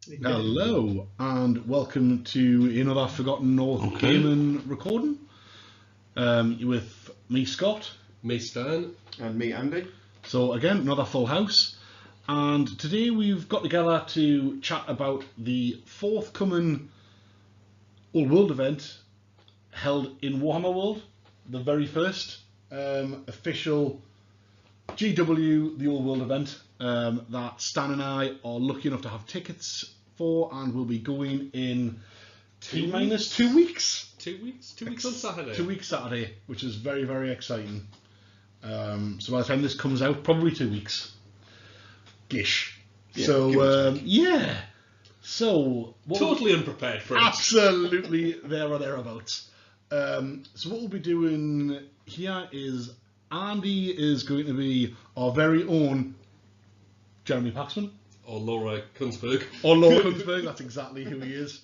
Hello and welcome to another Forgotten North gaming recording with me, Scott, me, Tyne, and me, Andy. So again, another full house, and today we've got together to chat about the forthcoming Old World event held in Warhammer World, the very first official GW, the Old World event that Stan and I are lucky enough to have tickets for, and we'll be going in T-minus 2 weeks. 2 weeks? 2 weeks on Saturday. 2 weeks Saturday, which is very, very exciting. So by the time this comes out, probably 2 weeks. Gish. Yeah, so, yeah. So... Totally unprepared for it. Absolutely there or thereabouts. So what we'll be doing here is Andy is going to be our very own Jeremy Paxman. Or Laura Kunzberg. Or Laura Kunzberg, that's exactly who he is.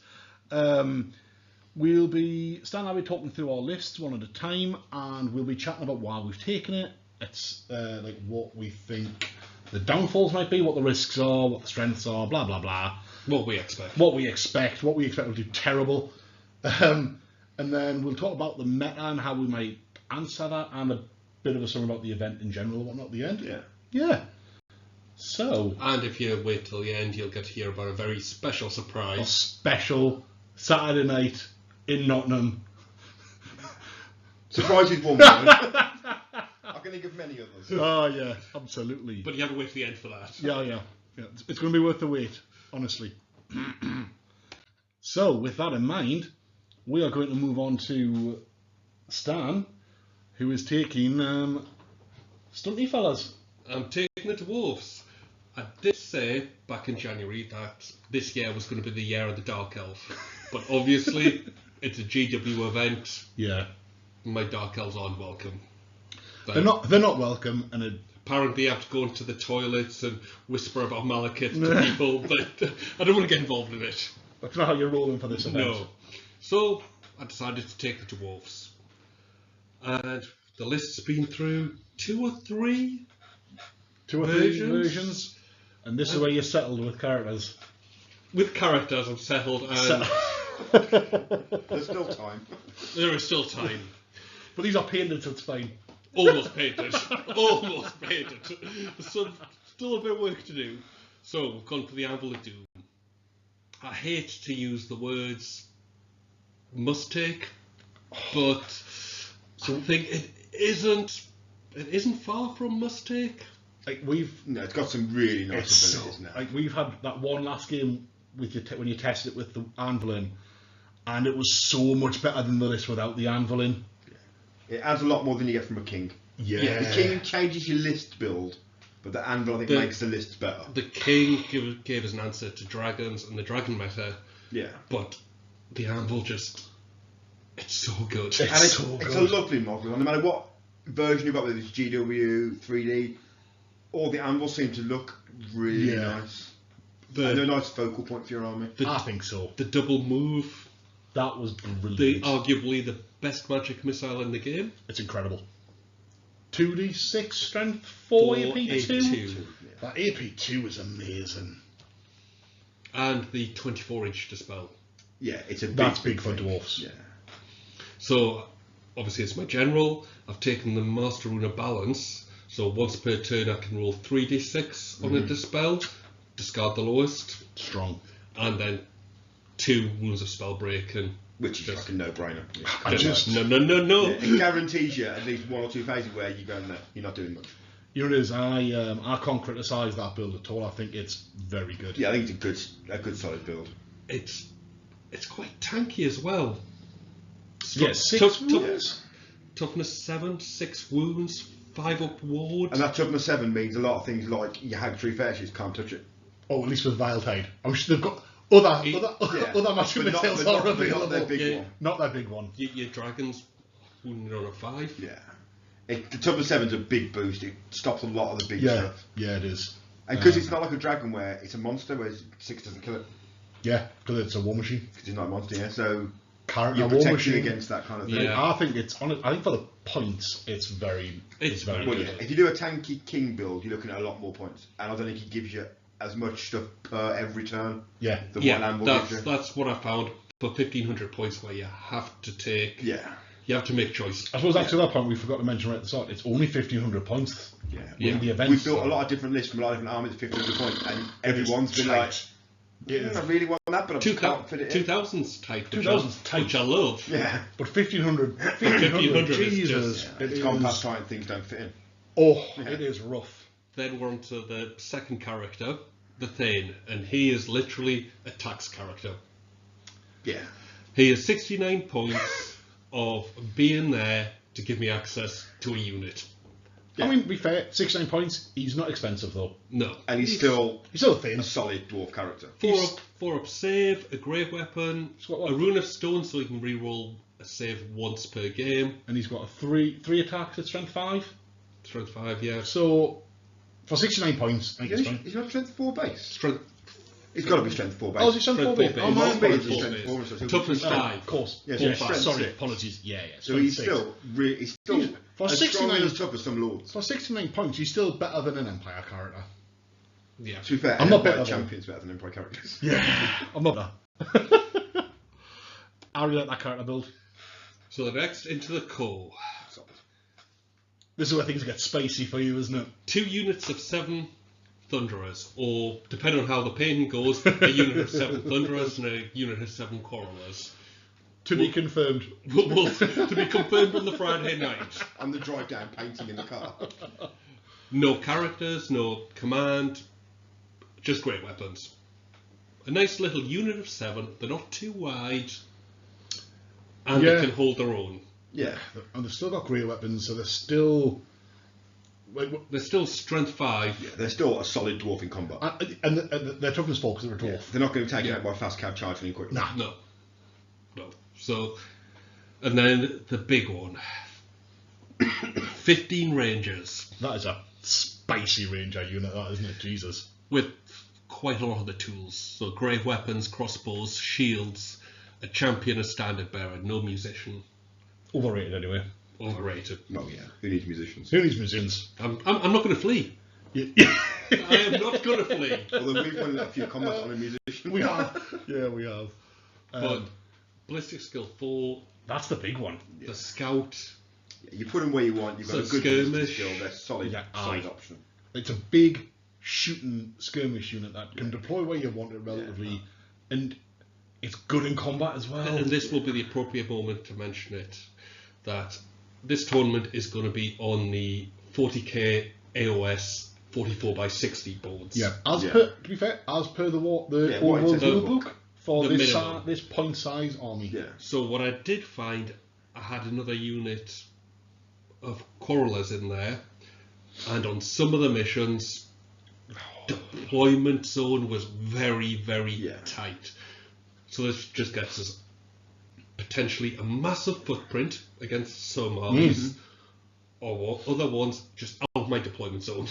We'll be, Stan and I will be talking through our lists one at a time, and we'll be chatting about why we've taken it. It's like what we think the downfalls might be, what the risks are, what the strengths are, blah, blah, blah. What we expect. What we expect will do terrible. And then we'll talk about the meta and how we might answer that, and a bit of a summary about the event in general and whatnot at the end. Yeah. Yeah. So. And if you wait till the end, you'll get to hear about a very special surprise. A special Saturday night in Nottingham. Surprise is one word. I can think of many others. Oh yeah, absolutely. But you have to wait to the end for that. Yeah. It's going to be worth the wait, honestly. So, with that in mind, we are going to move on to Stan, who is taking Stunty Fellas. I'm taking the dwarves. I did say back in January that this year was going to be the year of the Dark Elf. But obviously, it's a GW event. Yeah. My Dark Elves aren't welcome. They're not welcome, and apparently I have to go into the toilets and whisper about Malekith to people, but I don't want to get involved in it. That's not how you're rolling for this event. No. So I decided to take the dwarves. And the list's been through two or three versions. And this is where you're settled with characters. With characters, I'm settled, and There's still time. there is still time. But these are painted, so it's fine. Almost painted. Almost painted. So, still a bit of work to do. So, we've gone for the Anvil of Doom. I hate to use the words must take, but I think it isn't far from must take. Like No, it's got some really nice abilities now. Like we've had that one last game with when you tested it with the anvil in, and it was so much better than the list without the anvil in. It adds a lot more than you get from a king. Yeah. The king changes your list build, but the anvil, I think, makes the list better. The king gave us an answer to dragons and the dragon meta. Yeah. But the anvil it's so good. It's a lovely model. No matter what version you've got, whether it's GW, 3D, all the anvils seem to look really nice. And they're a nice focal point for your army. I think so. The double move. That was brilliant. Arguably the best magic missile in the game. It's incredible. 2d6 strength, 4 AP2. That AP2 is amazing. And the 24-inch dispel. Yeah, that's big for dwarfs. Yeah. So obviously it's my general. I've taken the Master Rune of Balance. So once per turn I can roll 3d6 on a dispel, discard the lowest. Strong. And then 2 wounds of spell break, and which is like a no-brainer. Yeah. No. Yeah, it guarantees you at least 1 or 2 phases where you go, no, you're not doing much. You know, it is. I can't criticise that build at all. I think it's very good. Yeah, I think it's a good solid build. It's quite tanky as well. Yes, Toughness 7, 6 wounds, 5 up ward. And that toughness 7 means a lot of things like your Hag 3 Fetishes can't touch it. Oh, at least with Vile Tide. I'm sure they've got other magic materials are available. Not their big one. Not their big one. Your dragons wounded on a 5. Yeah. The toughness 7's a big boost. It stops a lot of the big stuff. Yeah, it is. And because it's not like a dragon where it's a monster, where 6 doesn't kill it. Yeah, because it's a war machine. Because it's not a monster, yeah. So Character you're protecting against that kind of thing. Yeah. I think it's I think for the points, it's very very good. good. If you do a tanky king build, you're looking at a lot more points. And I don't think it gives you as much stuff per every turn. Yeah. The one hand will give you. That's what I found for 1,500 points, where you have to take. Yeah. You have to make choice. I suppose actually that point we forgot to mention right at the start. It's only 1,500 points. Yeah. In the event. We've built a lot of different lists from a lot of different armies at 1,500 points, and everyone's been like, I really want that, but I can't fit it in. 2000's tight. 2000's tight. Which I love. Yeah. But 1,500, 1,500 is Jesus. just- It's gone past time, things don't fit in. Oh, it is rough. Then we're on to the second character, the Tyne, and he is literally a tax character. Yeah. He is 69 points of being there to give me access to a unit. I mean, to be fair, 69 points, he's not expensive though. No. And he's still thin. a solid dwarf character. Four up save, a great weapon, got a rune of stone so he can reroll a save once per game. And he's got a three attacks at strength 5. Strength 5, yeah. So, for 69 points, I think it's fine. He's not strength 4 base. Strength He's got to be strength 4 base. Oh, is he strength 4 base? base. Oh, my Strength apologies. strength 4 base. Toughness 5. Of course. Yeah, Four, so five. strength Sorry, 6. apologies. Yeah. So he's six. still as For strong 69 and as tough as some lords. For 69 points, he's still better than an Empire character. Yeah. To be fair, I'm not Empire better than- Champion's better than Empire characters. Yeah. I'm not that. I really like that character build. So the next into the core. This is where things get spicy for you, isn't it? 2 units of 7 Thunderers, or depending on how the painting goes, a unit of 7 Thunderers and a unit of 7 Quarrelers. To be confirmed. Well, to be confirmed on the Friday night. And the drive down painting in the car. No characters, no command, just great weapons. A nice little unit of 7, they're not too wide, and Yeah. they can hold their own. Yeah. And they've still got great weapons, so they're still... They're still strength 5. Yeah, they're still a solid dwarf in combat. And they're toughness 4 because they're a dwarf. They're not going to take it out by a fast cab charging in quickly. Nah. No. So, and then the big one. 15 Rangers. That is a spicy ranger unit, that, isn't it? Jesus. With quite a lot of the tools. So great weapons, crossbows, shields, a champion, a standard bearer, no musician. Overrated anyway. Overrated. Oh yeah, who needs musicians? Who needs musicians? I'm not going to flee. Yeah. I am not going to flee. Although we've won a few combats on a musician. We have. Yeah, we have. But ballistic skill 4, That's the big one. the scout. Yeah, you put them where you want. You've got So a good skirmish. skill. They're solid, Yeah, solid aye. option. It's a big shooting skirmish unit that can deploy where you want it relatively, and it's good in combat as well. And this will be the appropriate moment to mention it, that this tournament is going to be on the 40k AOS 44x60 boards. Yeah, Yeah. to be fair, as per the what it World says in the Rule book for The this minimum. this point size army. Yeah. So what I did find, I had another unit of Quarrelers in there, and on some of the missions, deployment zone was very, very tight. So this just gets us potentially a massive footprint against some armies, or other ones just out of my deployment zone,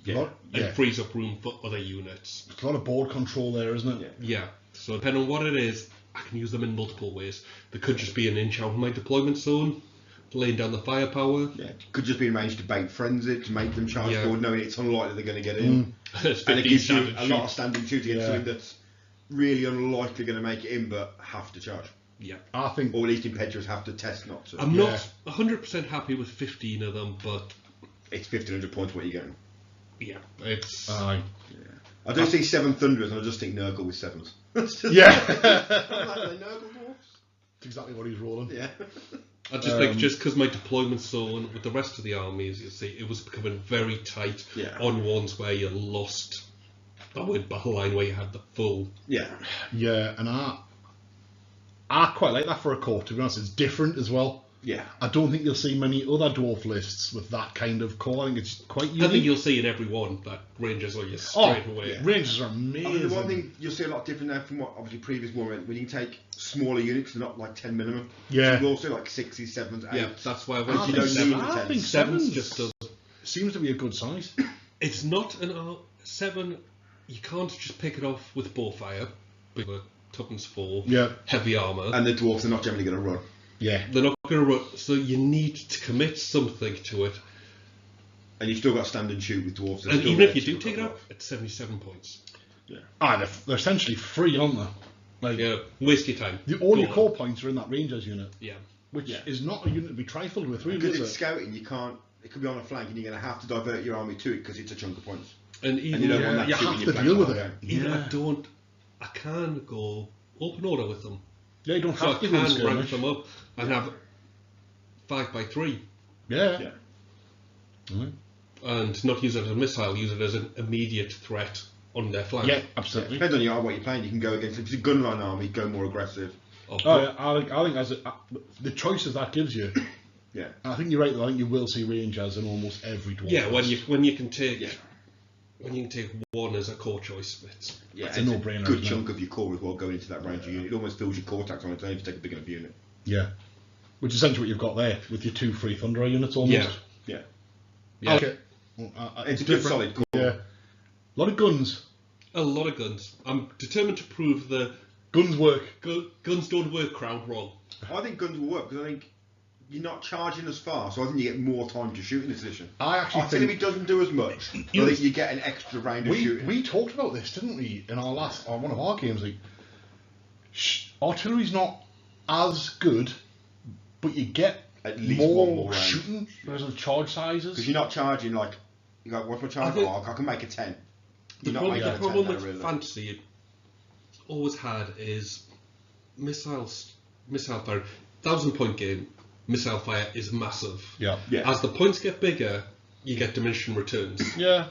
and frees up room for other units. There's a lot of board control there, isn't it? Yeah. So depending on what it is, I can use them in multiple ways. They could just be an inch out of my deployment zone, laying down the firepower. Yeah, could just be arranged to bait frenzy to make them charge Yeah. forward, knowing it's unlikely they're going to get in. It's And it 15 gives you standard a shoot. lot of standing shoot against Yeah. something that's really unlikely going to make it in, but have to charge. Yeah. I think. Or at least impetuous have to test not to. I'm not 100% happy with 15 of them, but It's 1,500 points what you're getting. yeah, it's Aye. I don't see 7 Thunderers, and I just think Nurgle with 7s. Yeah. I'm like, "Are they Nurgle dwarfs?" That's exactly what he's rolling. Yeah. I just think just because my deployment zone with the rest of the armies, you see, it was becoming very tight on ones where you lost that word battle line where you had the full. Yeah. Yeah, and I quite like that for a core. To be honest, it's different as well. Yeah. I don't think you'll see many other dwarf lists with that kind of core. I think it's quite unique. I think you'll see in every one that Rangers are you straight away. Rangers are amazing. I mean, the one thing you'll see a lot different now from what obviously previous one when you can take smaller units, they're not like 10 minimum. Yeah. So you'll also like 6s, 7s, 8s. Yeah, that's why I I went you to don't think, need I the think sevens. sevens Just does. seems to be a good size. It's not an 7. You can't just pick it off with bowfire. With a toughness 4. Yeah. Heavy armor. And the dwarfs are not generally going to run. Yeah. They're not going to run, so you need to commit something to it. And you've still got stand and shoot with dwarfs. And even if you do take it up, it's 77 points. They're essentially free, aren't they? Like, Yeah, waste your time. all Go your on. core points are in that Rangers unit, Yeah. which is not a unit to be trifled with, really, Because is it's it? scouting, you can't. It could be on a flank, and you're going to have to divert your army to it because it's a chunk of points. And And even you don't want that you shooting have your to flank deal with all it. day. even Yeah. I can go open order with them. Yeah, you don't So I have to go in can rank skirmish. them up and have 5x3 Yeah. Yeah. Mhm. and not use it as a missile, use it as an immediate threat on their flank. Yeah, absolutely. Depends on what you're playing. You can go against. If it's a gunline army, go more aggressive. Or Oh, yeah, I think as the choices that gives you, Yeah. I think you're right though. I think you will see Rangers in almost every dwarf. yeah, list. when you can take one as a core choice, it's Yeah, It's a it's no-brainer, good isn't it? chunk of your core as well going into that Ranger unit. It almost fills your core tax on its own if you take a big enough unit. Yeah. Which is essentially what you've got there with your 2 free Thunderer units almost. Yeah. Yeah. yeah, Okay. It's a good solid core. Yeah. A lot of guns. a lot of guns. I'm determined to prove the Guns work. guns don't work crowd wrong. I think guns will work because I think you're not charging as far, so I think you get more time to shoot in this edition. I actually I think think it doesn't do as much. I You- think you get an extra round of shooting. we talked about this, didn't we, in our last on one of our games? Like, artillery's not as good, but you get At least more, one more round. shooting because of charge sizes. Because you're not charging like, you go, what's my charge? I think- I can make a 10. The You're not making a 10 problem now, with really. fantasy it always had is missile fire. 1,000-point game, missile fire is massive. Yeah. Yeah. As the points get bigger, you get diminishing returns. Yeah.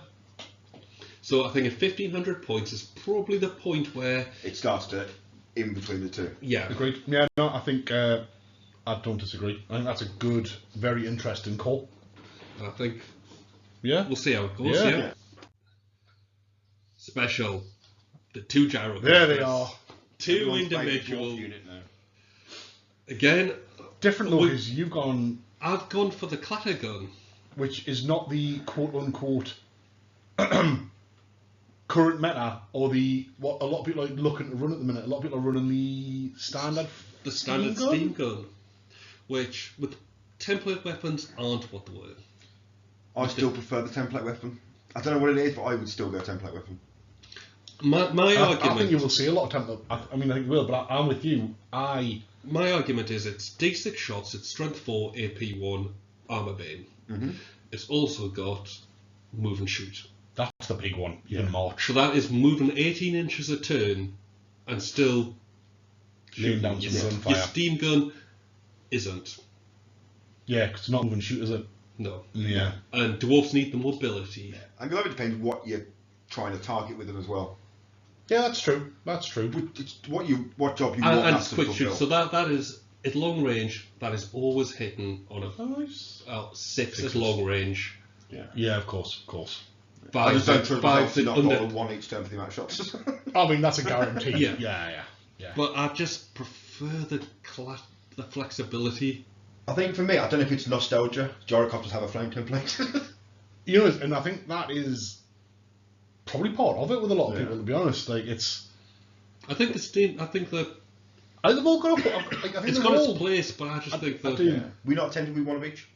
So I think at 1,500 points is probably the point where, It starts to in between the two. yeah, Agreed. Yeah. No, I think I don't disagree. I think that's a good, very interesting call. I think Yeah. we'll see how it goes. Yeah. Yeah. Special, the 2 gyro. There they are. 2 Everyone's favourite individual. dwarf unit now. Again, Different though, We- because you've gone, I've gone for the clatter gun. which is not the quote unquote current meta, or the what a lot of people are looking to run at the minute. A lot of people are running the standard. The standard steam gun? steam gun, which with template weapons aren't what they were. I still prefer the template weapon. I don't know what it is, but I would still go template weapon. My argument. I think you will see a lot of template. I mean, I think you will, but I'm with you. My argument is it's D6 shots, it's strength 4, AP 1, armor bane. Mm-hmm. It's also got move and shoot. That's the big one. You can march. So that is moving 18 inches a turn and still Laying down your, some your gunfire. steam gun isn't. Yeah, 'cause it's not moving shoot, is it? No. Yeah. And dwarves need the mobility. And it depends what you're trying to target with them as well. Yeah, that's true. That's true. It's what job you And want it's that to quick fulfill. shoot. So that is at long range. That is always hitting on a Nice. 6 at Sixes. long range. Yeah, of course, of course. I just don't trust myself to at not under. roll one each turn for the amount of shots. I mean, that's a guarantee. Yeah. Yeah. But I just prefer the flexibility. I think for me, I don't know if it's nostalgia. Gyrocopters have a flame template. You know, and I think that is probably part of it with a lot of Yeah. people. To be honest, like it's. I think the steam. I think that I think they've all got. I think it's they're got all. its place, but I just think I that do. We not tend to be one of each.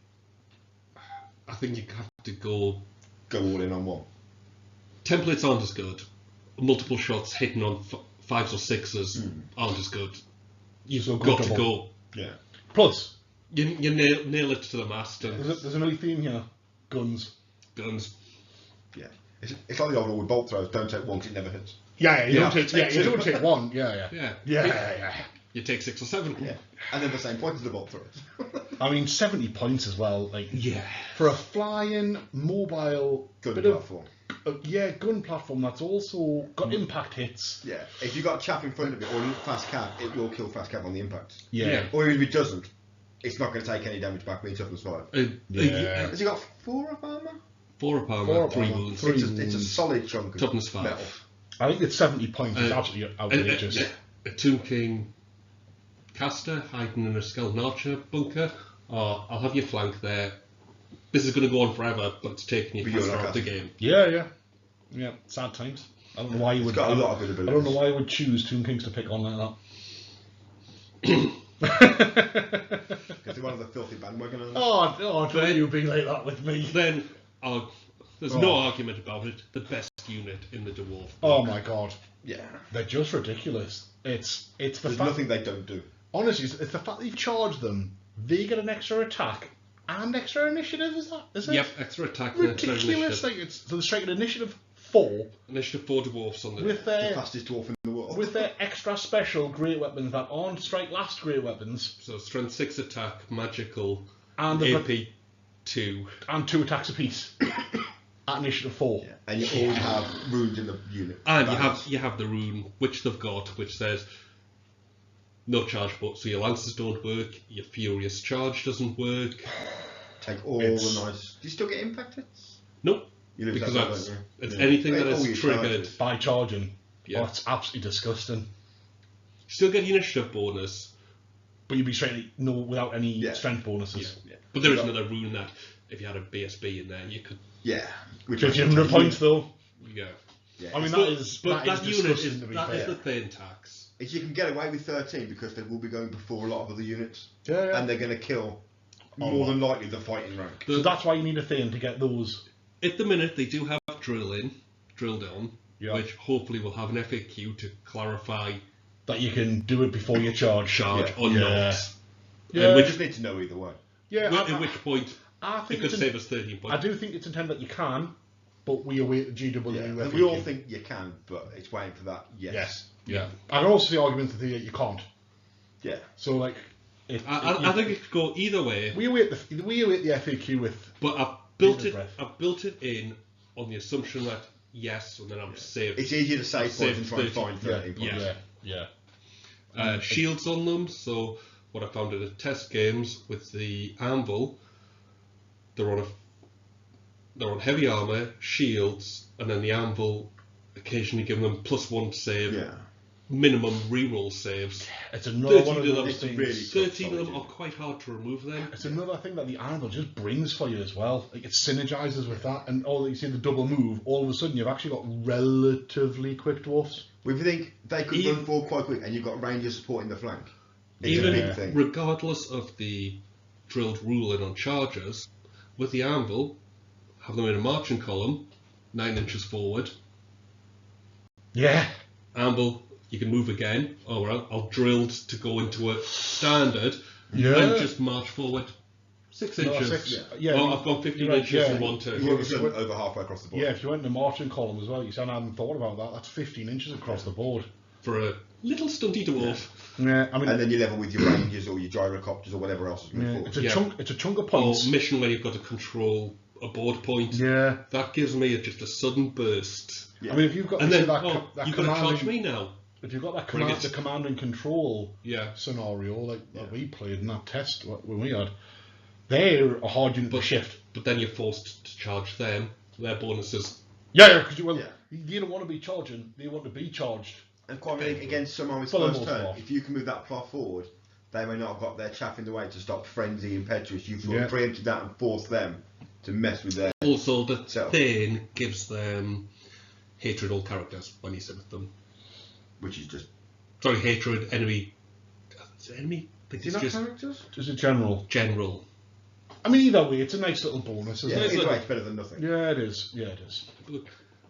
I think you have to go. Go all in on one. Templates aren't as good. Multiple shots hitting on 5s or 6s aren't as good. You've So got to comfortable. go. Yeah. Plus, You nail it to the mast and there's another theme here: guns. guns. Yeah. It's like the old rule with bolt throws. Don't take one 'cause it never hits. Yeah, you Yeah, don't take. Yeah, take you two. don't take one. Yeah. Yeah. You take 6 or 7. Yeah. And then the same point as the bolt throws. I mean, 70 points as well. Like Yeah. for a flying mobile Good bit platform. gun platform that's also got impact hits. Yeah. If you got a chaff in front of it or fast cap, it will kill fast cap on the impact. Yeah. Or even if it doesn't, it's not going to take any damage back being toughness 5. Yeah. Has he got 4 up armor? 4 up armor, Four up 3 armor, wounds. three- It's a solid chunk of Toughness 5. metal. I think it's 70 points. It's Uh, absolutely outrageous. A Tomb King caster hiding in a Skeleton Archer bunker. Or I'll have your flank there. This is going to go on forever, but it's taking your But you're caster not out the casting. game. Yeah. Sad times. I don't know why you would. got a lot of good I abilities. don't know why you would choose Tomb Kings to pick on like that. Because they're one of the filthy bandwagoners. Oh, don't you be like that with me. Then There's no argument about it. The best unit in the dwarf. Oh my god, Yeah. they're just ridiculous. It's the There's fact. nothing they don't do. Honestly, it's the fact that you charge them. They get an extra attack and extra initiative. Is it? Yep, extra attack. And extra Ridiculous. initiative. Like so, they're striking initiative 4 Initiative 4 dwarfs on the with The their fastest dwarf in the world. with their extra special great weapons that aren't strike last great weapons So strength 6 attack, magical, and they've got- AP 2. and 2 attacks apiece at initiative 4. Yeah. And you always have runes in the unit. And That you have the rune which they've got, which says no charge, but so your lances don't work, your furious charge doesn't work. take all It's- the nice. Do you still get impact hits? Nope, You lose because that, that's don't you? it's Yeah. anything that All is your triggered. charges. By charging. Yeah. Oh, it's absolutely disgusting. Still get your initiative bonus, But you'd be straight without any Yeah. strength bonuses. Yeah. but there is another rune that if you had a BSB in there, you could. Yeah. Which 1500 points though. Yeah. Yeah. I mean, But that is unit disgusting is to be that fair. is the thing tax. If you can get away with 13 because they will be going before a lot of other units, Yeah. and they're going to kill Oh, more wow. than likely the fighting rank. So that's why you need a thing to get those. At the minute, they do have drill down, Yeah. which hopefully will have an FAQ to clarify That you can do it before you charge. charge Yeah. or Yeah. not. Yeah. We Which, just need to know either way. Yeah. at which point I it think could it's save us 13 I points. do think it's intended that you can, but we await the GW. Yeah. And FAQ. we all think you can, but it's waiting for that. Yes. Yes. Yeah. I can also see arguments that you can't. Yeah. So like, I think it could go either way, we await the FAQ with. but I've built Take a it. breath. I've built it in on the assumption that yes, and then I'm saved. It's easier to save Save points and try and 30, find 13 Yeah. points. Yeah. Yeah. Shields on them. So what I found in the test games with the anvil, they're on heavy armor, shields, and then the anvil occasionally giving them +1 save, Yeah. minimum reroll saves. It's another 13 one of of those them, it's things. really- 13 of them are quite hard to remove then. It's another thing that the anvil just brings for you as well. Like it synergizes with that, and all you see the double move. All of a sudden, you've actually got relatively quick dwarfs. We think they could Even- run forward quite quick, and you've got rangers supporting the flank. It's Even a big thing. regardless of the drilled ruling on charges, with the anvil, have them in a marching column, 9 inches forward. Yeah. Anvil, you can move again. Oh, well, I'll drilled to go into a standard Yeah. and just march forward 6 No, inches. 6, yeah. Oh, I've gone 15 You're right, inches yeah. in one turn. You're all of a if you sudden went- over halfway across the board. Yeah, if you went in the marching column as well, you said I hadn't thought about that. That's 15 inches across the board. For a little stunty dwarf. Yeah, I mean, And then you level with your rangers or your gyrocopters or whatever else is moving yeah, forward. it's a Yeah. chunk. It's a chunk of Or points. mission where you've got to control a board point. Yeah. That gives me just a sudden burst. Yeah. I mean, if you've got And you then, see that, oh, that you've got to command charge me now. if you've got that Bring command, it. the command and control Yeah. scenario like that we played in that test when we had, they're a hard unit to shift. But then you're forced to charge them. Their bonuses. Yeah, because Yeah. you don't want to be charging. They want to be charged. And quite frankly, against some army's Full of first more turn, far. if you can move that far forward, they may not have got their chaff in the way to stop frenzy impetuous. You've sort Yeah. of preempted that and forced them to mess with their. Also, the So- thing gives them hatred all characters when you sit with them. Which is just. Sorry, hatred, enemy. Is it enemy? I think Do you it's not just characters? Just a general. general. I mean, either way, it's a nice little bonus, isn't Yeah, it? either way, it's better than nothing. Yeah, it is. Yeah, it is.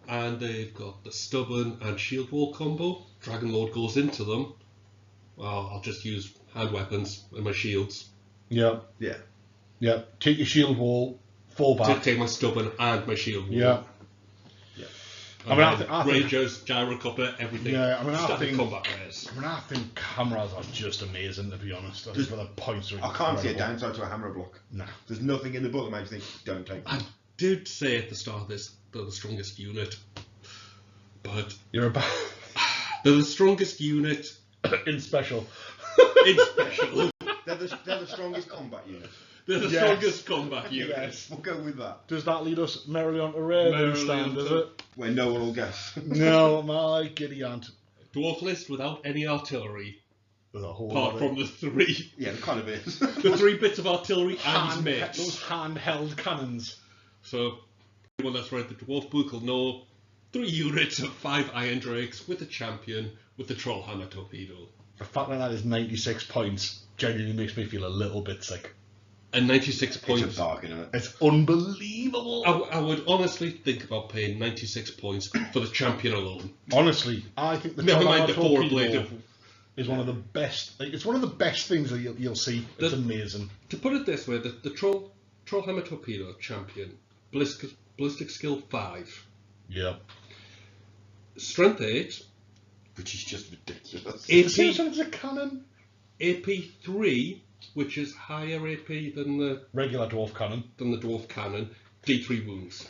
And they've got the stubborn and shield wall combo. Dragon Lord goes into them. Well, I'll just use hand weapons and my shields Yeah, Yeah. yeah. Take your shield wall, fall to back. take my stubborn and my shield wall. Yeah. And I mean, I then think- Rangers, Gyrocopter, everything. Yeah, I mean, I Standard think- combat rares. I mean, I think cameras are just amazing, to be honest. I think for the points are I can't see a incredible. downside to a hammer block. Nah. There's nothing in the book that makes you think, don't take I that. did say at the start of this they're the strongest unit, but You're about they're the strongest unit in special. in special. They're the strongest combat unit. They're the Yes. strongest combat unit. Yes. We'll go with that. Does that lead us merrily on to rare Merrily stand, on does to- it? Where no one will guess. No, my giddy aunt. Dwarf list without any artillery, With a whole apart lot from the three. Yeah, it kind of is. The 3 bits of artillery and his those mates. handheld cannons. So, anyone that's read the Dwarf book will know 3 units of 5 Iron Drakes with a champion with the Troll Hammer Torpedo. The fact that that is 96 points genuinely makes me feel a little bit sick. And 96 It's points. a bargain, isn't it? It's unbelievable. I would honestly think about paying 96 points for the champion alone. Honestly, I think the Never mind Trollhammer the torpedo four-bladed. is one of the best. Like, it's one of the best things that you'll see. It's amazing. To put it this way, the Trollhammer torpedo champion, ballistic skill 5, Yeah. strength 8, Which is just ridiculous. It's a cannon. AP 3, which is higher AP than the Regular dwarf cannon. dwarf cannon, D3 wounds.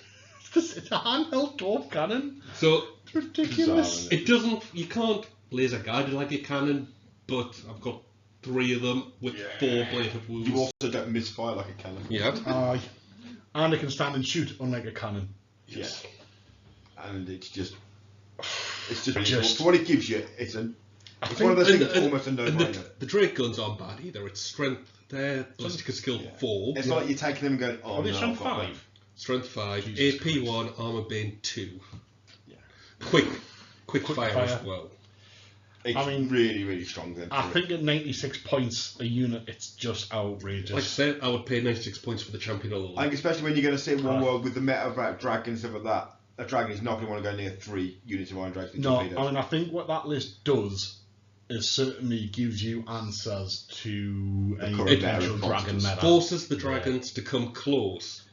It's a handheld dwarf cannon. So It's ridiculous. Bizarre, it doesn't. You can't laser guide it like a cannon, but I've got 3 of them with 4 bladed wounds. You also don't misfire like a cannon. Yeah. Aye. And it can stand and shoot, unlike a cannon. Yes. And it's just Just- for what it gives you, it's one of those And- things and- almost a and no-brainer. the Drake guns aren't bad either. It's strength there, ballistic skill 4, It's like you're taking them and going, oh Are they no, strength I've got 5? strength 5, Jesus AP 1, armor bane 2. Yeah. Quick fire fire. as well. It's I mean, really, really strong then. I think at 96 points a unit, it's just outrageous. Like I said, I would pay 96 points for the champion alone. I think especially when you're going to sit in one world with the meta about dragon and stuff like that, a dragon is not going to want to go near 3 units of Iron Dragons. No, I mean, I think what that list does is certainly gives you answers to any current potential meta dragon monsters. meta. Forces the dragons to come close.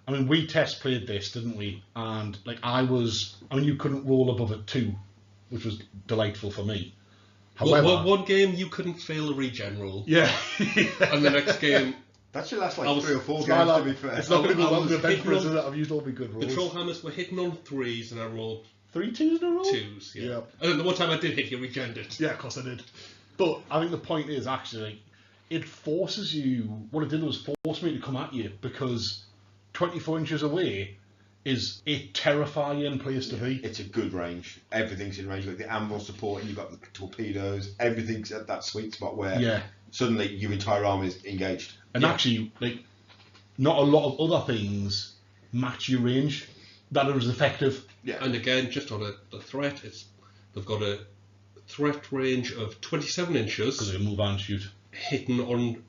I mean, we test played this, didn't we? And like, you couldn't roll above a 2, which was delightful for me. However, One game you couldn't fail a regen roll, yeah, and the next game that should last like I was- 3 or 4 it's games, not to be fair. it's not going to go I longer was than hitting on- for that I've used all my good the rolls. Trollhammers were hitting on 3s and I rolled 3 2s in a row. 2s. Yeah. Yeah. And then the one time I did hit, you regened it. Yeah, of course I did. But I think the point is actually, it forces you. What it did was force me to come at you because 24 inches away is a terrifying place to be. It's a good range. Everything's in range. You've got the anvil support and you've got the torpedoes. Everything's at that sweet spot where Yeah. suddenly your entire army is engaged. And actually, like, not a lot of other things match your range that are as effective. Yeah. And again, just on the threat, they've got a threat range of 27 Because inches, they can move and shoot. hitting on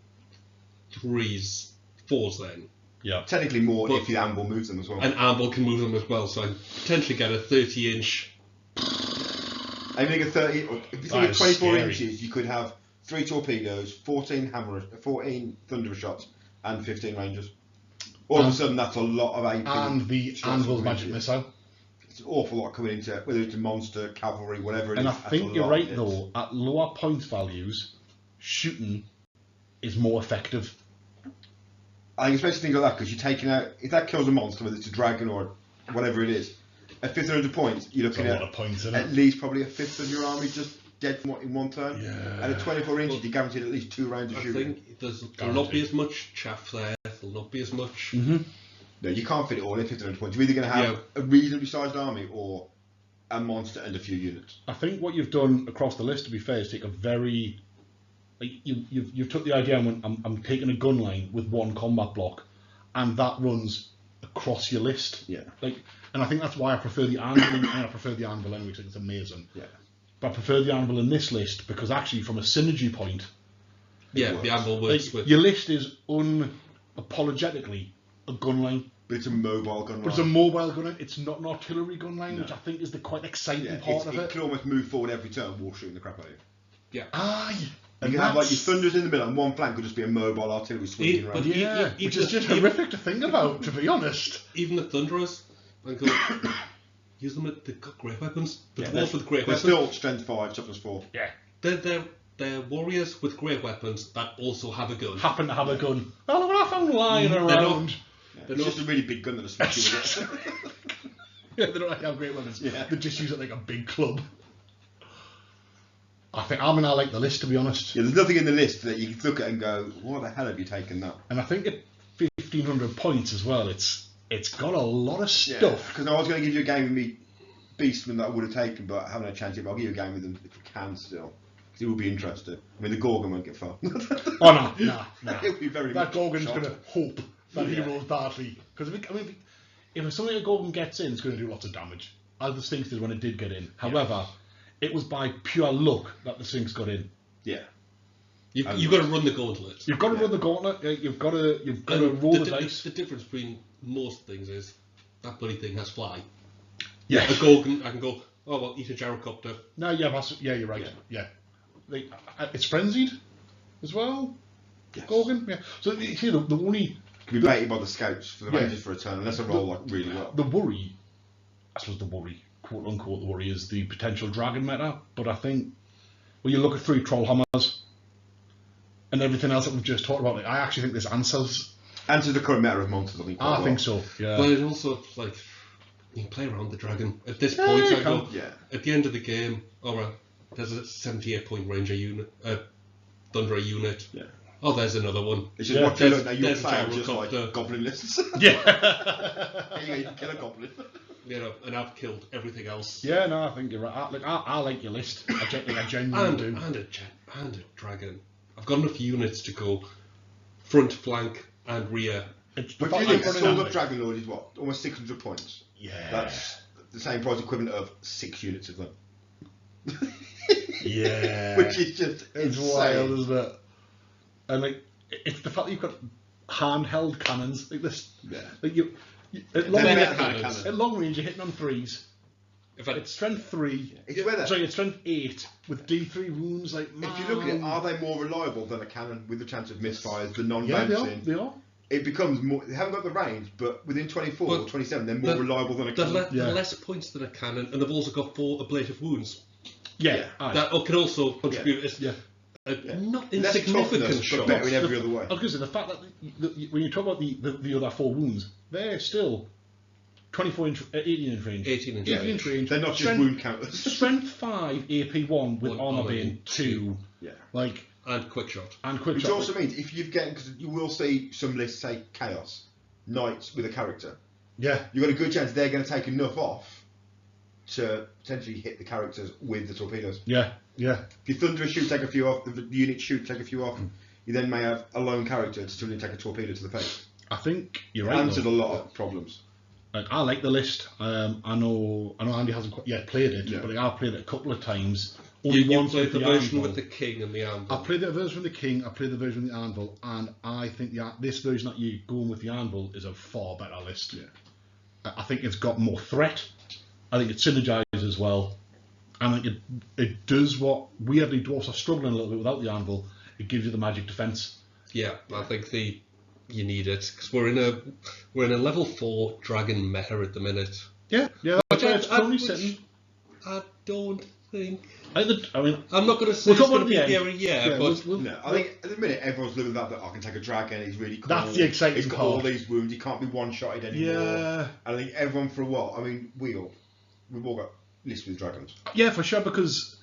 3s, 4s then. Yeah. Technically more But- if the anvil moves them as well. And Anvil can move them as well, so I potentially get a 30-inch. I think a 30, or if you That think is 24 scary. inches, you could have 3 torpedoes, 14 thunderer shots, and 15 rangers. All of a sudden, that's a lot of AP. And the shots Anvil's coming magic into you. missile. It's an awful lot coming into it, whether it's a monster, cavalry, whatever it And I is. that's think a you're lot. right, It's- though. At lower point values, shooting is more effective. I think especially things like that, because you're taking out, if that kills a monster, whether it's a dragon or whatever it is, at 1500 points, you're It's a looking lot at of points, isn't at it? least probably a fifth of your army just dead in one turn. Yeah. And at 24 inches, you're guaranteed at least 2 rounds of I shooting. think there'll not be as much chaff there, there'll not be as much. Mm-hmm. No, you can't fit it all in 1500 points. You're either going to have a reasonably sized army or a monster and a few units. I think what you've done across the list, to be fair, is take a very, like, you've took the idea. I'm taking a gun line with one combat block, and that runs across your list. Yeah. Like, and I think that's why I prefer the anvil. And I prefer the anvil anyway, because it's amazing. Yeah. But I prefer the anvil in this list because actually, from a synergy point, Yeah, works. the Anvil like, works with. your list is unapologetically a gun line. But it's a mobile gun But it's a line. mobile gun line. It's not an artillery gun line, No. which I think is the quite exciting Yeah, part of it it. can almost move forward every turn while shooting the crap out of you. Yeah. Aye. You And can have like your that's- thunders in the middle, and one flank could just be a mobile artillery swinging But around. Yeah, Even which is just even- horrific to think about, to be honest. Even the Thunderers, I go, use them at, they've got great weapons. The Yeah, dwarves with great They're weapons. still strength 5, toughness 4. Yeah. They're warriors with great weapons that also have a gun. Happen to have a gun. Oh, look what I found lying They're around. Yeah. They're It's not- just a really big gun that will smash you with it. Yeah, they don't like have great weapons. Yeah. They just use it like a big club. I like the list, to be honest. Yeah, there's nothing in the list that you can look at and go, "What the hell have you taken that?" And I think at 1,500 points as well, it's got a lot of stuff. Because I was going to give you a game with me, Beastmen, that I would have taken, but I haven't had a chance yet. But I'll give you a game with them if we can still. Because it will be interesting. I mean, the Gorgon won't get far. Oh, no. It'll be very That much Gorgon's shot. going to hope that he Yeah. rolls badly. Because if something like Gorgon gets in, it's going to do lots of damage. As the Sphinx did when it did get in. However, it was by pure luck that the Sphinx got in. Yeah. You've got to run the gauntlet. You've got to run the gauntlet. You've got to roll the dice. The difference between most things is that bloody thing has fly. Yeah. A Gorgon, I can go, oh well, eat a gyrocopter. No, yeah, you're right. Yeah. It's frenzied as well. Yes. Gorgon. Yeah. So you know, the only Can be baited by the scouts for the Rangers for a turn, unless I roll like really well. the worry, I suppose the worry, quote unquote, the worry is the potential dragon meta. But I think when you look at 3 troll hammers and everything else that we've just talked about, like, I actually think this answers. Answers the current meta of monsters, I think. I think so. Yeah. But it also like you can play around the dragon. At this point, I go. Yeah. At the end of the game, alright, there's a 78-point Ranger unit, Thunderer unit. Yeah. Oh, there's another one. It's just what you look now. You're there's a playing just gyrocopter. like goblin lists. Yeah. You can kill a goblin. You know, and I've killed everything else. Yeah, no, I think you're right. I like your list. I genuinely do. And a dragon. I've got enough units to go front, flank, and rear. It's But the if you fact look that at you're Sword running of Dragon Lord is what? Almost 600 points. Yeah. That's the same price equivalent of 6 units of them. Yeah. Which is just It's insane. wild, isn't it? And like, it's the fact that you've got handheld cannons like this. Yeah. Like at They're better than cannons. a cannon. at long range, you're hitting on 3s. If I, It's strength 3. It's whether, Sorry, it's strength 8 with D3 wounds. Like, man. if you look at it, are they more reliable than a cannon with the chance of misfires, the Yeah, they are. non-bouncing? They are. It becomes more. They haven't got the range, but within 24 Well, or 27, they're more the- reliable than a they're, cannon. Yeah. they're less points than a cannon, and they've also got 4 ablative wounds. Yeah. Yeah. aye. That can also contribute as Yeah. a not Less insignificant toughness, shot. but better in every other way. I was going to say the fact that when you talk about the other 4 wounds, they're still 24 inch, 18 inch range. 18 inch 18 inch range. They're not just Strength- wound counters. Strength 5 AP1 with One armor armor being being 2. Yeah. Like, And quick shot. and quick Which shot. also means if you've getting, because you will see some lists say chaos knights with a character, Yeah. you've got a good chance they're going to take enough off to potentially hit the characters with the torpedoes. Yeah. Yeah. If your Thunderer shoot, take a few off, the unit shoot, take a few off, you then may have a lone character to suddenly take a torpedo to the face. I think you're It right. answered though. a lot of problems. Like, I like the list. I know Andy hasn't quite played it, Yeah. but like, I've played it a couple of times. You once played with the version Anvil. with the king and the anvil. I played the version with the King, I played the version with the Anvil, and I think this version that you're going with the Anvil is a far better list. Yeah. I think it's got more threat. I think it synergizes well. And I think it does what weirdly dwarfs are struggling a little bit without the Anvil. It gives you the magic defense. Yeah, I think you need it because we're in a level 4 dragon meta at the minute. Yeah, yeah. That's where it's currently sitting. I don't think. I mean, I'm not going to say We'll it's talk going about to be the there end. yeah, but No, I think at the minute everyone's living that I can take a dragon, he's really cool. That's the exciting He's got all part. these wounds, he can't be one-shotted anymore. Yeah. And I think everyone for a while, I mean, we've all got lists with dragons. Yeah, for sure, because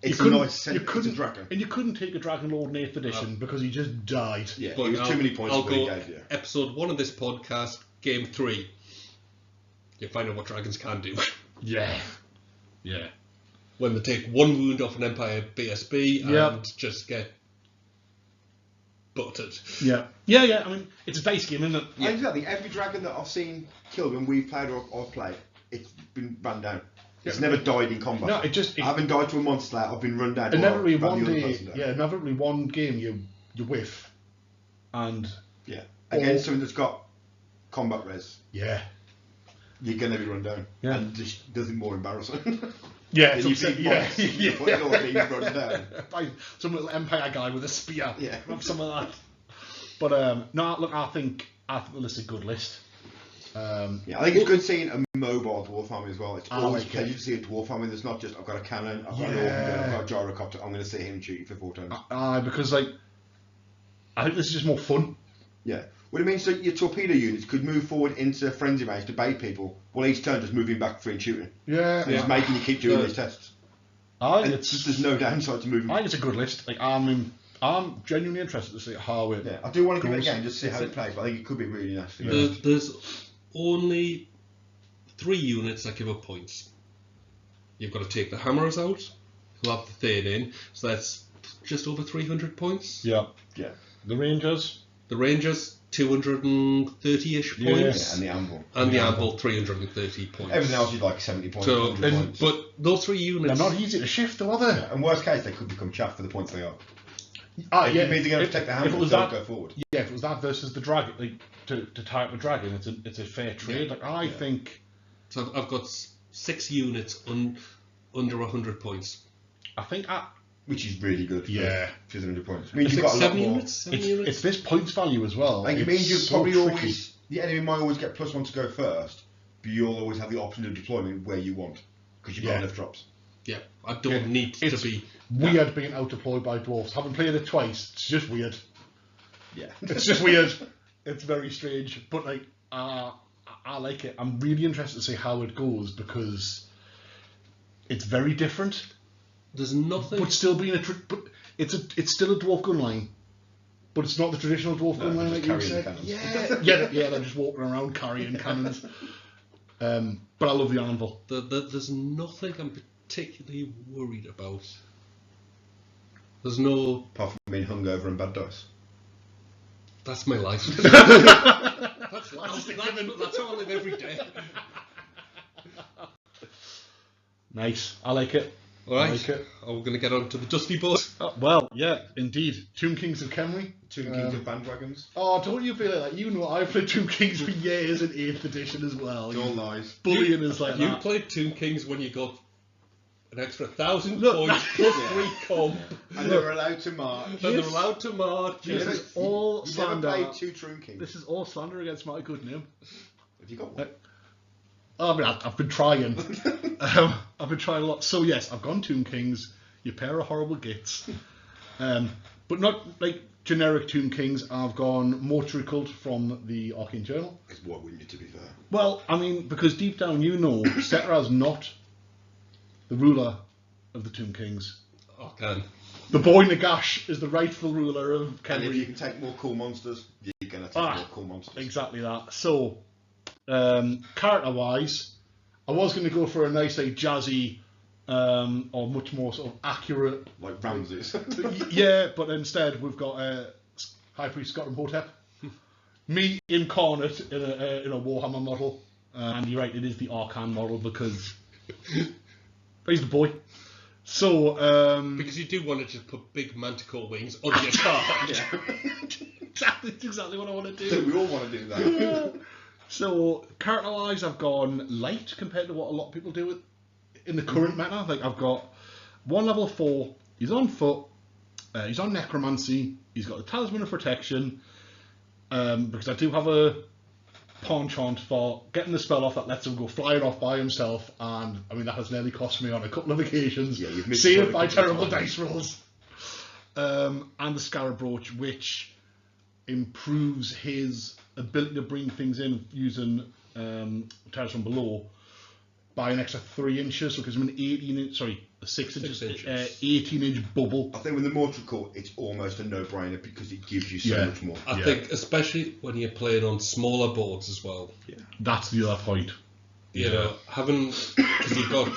It's you a couldn't, nice sense, it's a dragon. and you couldn't take a Dragon Lord in 8th edition because he just died. Yeah, but it was too many points I'll for what he go gave you. episode 1 of this podcast, game 3. You find out what dragons can do. Yeah, yeah. When they take 1 wound off an Empire BSB Yep. and just get buttered. Yeah, yeah, yeah. I mean, it's a dice game, isn't it? Yeah. Exactly. Every dragon that I've seen killed when we've played or I've played, it's been run down. It's never died in combat. No, it just. I haven't died to a monster. I've been run down. Inevitably, by one the other day. person down. Yeah, inevitably, one game you whiff, and Yeah. Against something that's got combat res, yeah, you're gonna be run down. Yeah. And just does it more embarrassing. yeah, And it's you upset, see yeah, points, you put it all being run down. By some little Empire guy with a spear. Yeah. Some of that. But no, look, I think the list is a good list. Yeah, I think it's good seeing a mobile dwarf army as well. It's I always like a pleasure it. to see a dwarf army that's not just I've got a cannon, I've got an Yeah. orc, I've got a gyrocopter, I'm going to sit here and shoot you for 4 turns. Because like, I think this is just more fun. Yeah. Well, it means that your torpedo units could move forward into frenzy range to bait people, while each turn just moving back free and shooting. Yeah, And it's making you keep doing Yeah. these tests. I And think it's just, there's no downside to moving. I think it's a good list. Like, I'm genuinely interested to see how it. Yeah, I do want to give it a goes. game just to see how it plays, but I think it could be really nasty. Yeah. There's only 3 units that give up points. You've got to take the hammers out, who have the third in, so that's just over 300 points. Yeah. Yeah. The Rangers. The Rangers, 230-ish Yeah. points. Yeah, and the anvil. And the Anvil, 330 points. Everything else is like 70 points, So, 100 points. but those 3 They're units, not easy to shift, though, are they? And worst case, they could become chaff for the points they are. It means they're going to protect the hand and don't go forward. Yeah, if it was that versus the dragon, like, to tie up a dragon, it's a fair trade. Like I think. So I've got 6 units under 100 points. I think which is really good. Yeah, 100 points. It means you've got a lot more. Units. It's this points value as well. Like, it means you so probably tricky. always the enemy might always get +1 to go first, but you'll always have the option of deployment where you want because you've got enough drops. Yeah, I don't need to be weird being out deployed by dwarves. Having played it twice, it's just weird. Yeah, it's just weird. It's very strange, but like I like it. I'm really interested to see how it goes because it's very different. There's nothing, but still being but it's still a dwarf gun line, but it's not the traditional dwarf gun line like you said. Yeah, they're just walking around carrying cannons. But I love the anvil. There's nothing I'm particularly worried about. There's no... Apart from being hungover and bad dice. That's my life. That's how I live every day. Nice. I like it. Alright. I like it. Are we going to get on to the Dusty board? Well, yeah, indeed. Tomb Kings of Kenry. Tomb Kings of bandwagons. Oh, don't you feel like that? You know, I've played Tomb Kings for years in 8th edition as well. All lies. Bullying is like that. You played Tomb Kings when you got an extra 1,000 points plus 3 comp. And they were allowed to march. And they're allowed to march. This is all you slander. never played 2 Tomb Kings. This is all slander against my good name. Have you got one? I mean, I've been trying. I've been trying a lot. So yes, I've gone Tomb Kings. You pair of horrible gits. But not like generic Tomb Kings. I've gone Mortuary Cult from the Arcane Journal. Because why wouldn't you, to be fair? Well, I mean, because deep down you know Setra's not the ruler of the Tomb Kings. Arcane. The boy Nagash is the rightful ruler of Kenry. And if you can take more cool monsters, you're going to take more cool monsters. Exactly that. So, character-wise, I was going to go for a nice, like, jazzy, or much more sort of accurate... Like Ramses. Yeah, but instead we've got High Priest Scott Hotep. Me incarnate in a Warhammer model. And you're right, it is the Arcane model because he's the boy. So, because you do want to just put big manticore wings on your card. That's exactly what I want to do. We all want to do that. Yeah. So, character-wise, I've gone light compared to what a lot of people do in the current meta. Like, I've got one level 4, he's on foot, he's on necromancy, he's got the talisman of protection, because I do have a penchant for getting the spell off that lets him go flying off by himself, and I mean that has nearly cost me on a couple of occasions. Yeah, you've missed saved by terrible dice rolls. And the Scarab Brooch, which improves his ability to bring things in using terrace from below by an extra 3 inches, so it gives him an 6 inches, 18-inch bubble. I think with the Mortal Court, it's almost a no-brainer because it gives you so much more. I think, especially when you're playing on smaller boards as well. Yeah. That's the other point. You know, because you've got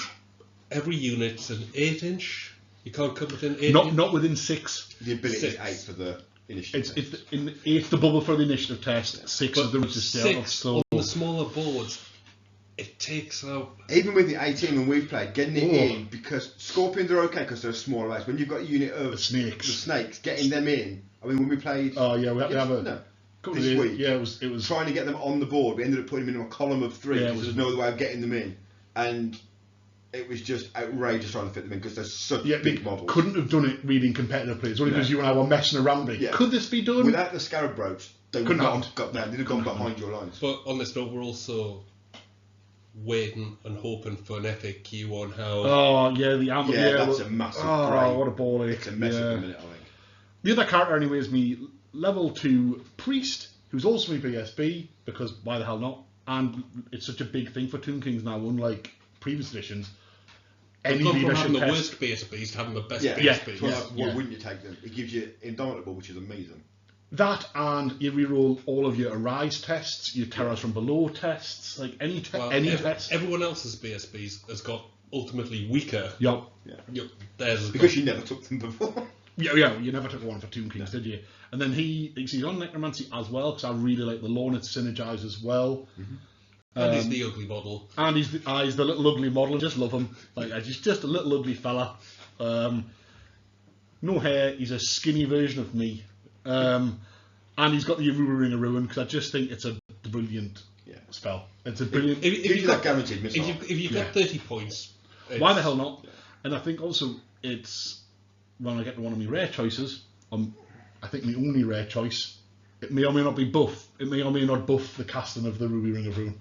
every unit's an 8-inch. You can't come within 8 inches. Not within 6. The ability is 8 for the initiative test. It's the bubble for the initiative test. 6 is the route to stay out. So on the smaller boards, it takes out... Even with the 18 when we've played, getting it in, because Scorpions are okay because they're a smaller race. When you've got a unit of the snakes, getting them in. I mean, when we played... Oh, yeah, we have this week. Yeah, it was... Trying to get them on the board. We ended up putting them in a column of 3 because there's no other way of getting them in. And it was just outrageous trying to fit them in because they're such big models. Couldn't have done it reading competitive players. Only because you and I were messing around with it. Yeah. Could this be done? Without the Scarab Brooch, they would not have got there. They'd have gone behind your lines. But on this note, we're also waiting and hoping for an FAQ on how... Oh, yeah, the amber. Yeah, that's a massive break. Oh, what a ball ache. It's a mess at the minute, I think. The other character, anyway, is me level 2 priest, who's also my BSB, because why the hell not? And it's such a big thing for Tomb Kings now, unlike previous editions. Any leadership from having the worst BSBs to having the best BSBs. Why wouldn't you take them? It gives you Indomitable, which is amazing. That, and you reroll all of your Arise tests, your Terrors from Below tests, like any test. Everyone else's BSBs has got ultimately weaker. Yep. Theirs because you never took them before. Yeah, you never took one for Tomb Kings, did you? And then he's on Necromancy as well, because I really like the Lorn, it synergise as well. Mm-hmm. And he's the ugly model. And he's the little ugly model. I just love him. Like he's just a little ugly fella. no hair. He's a skinny version of me, and he's got the Aruba Ring of Ruin because I just think it's a brilliant spell. It's a brilliant. If you got guaranteed missile. If you've got 30 points, Why the hell not? And I think also it's when I get to one of my rare choices. I think my only rare choice. It may or may not be buff. It may or may not buff the casting of the Ruby Ring of Ruin,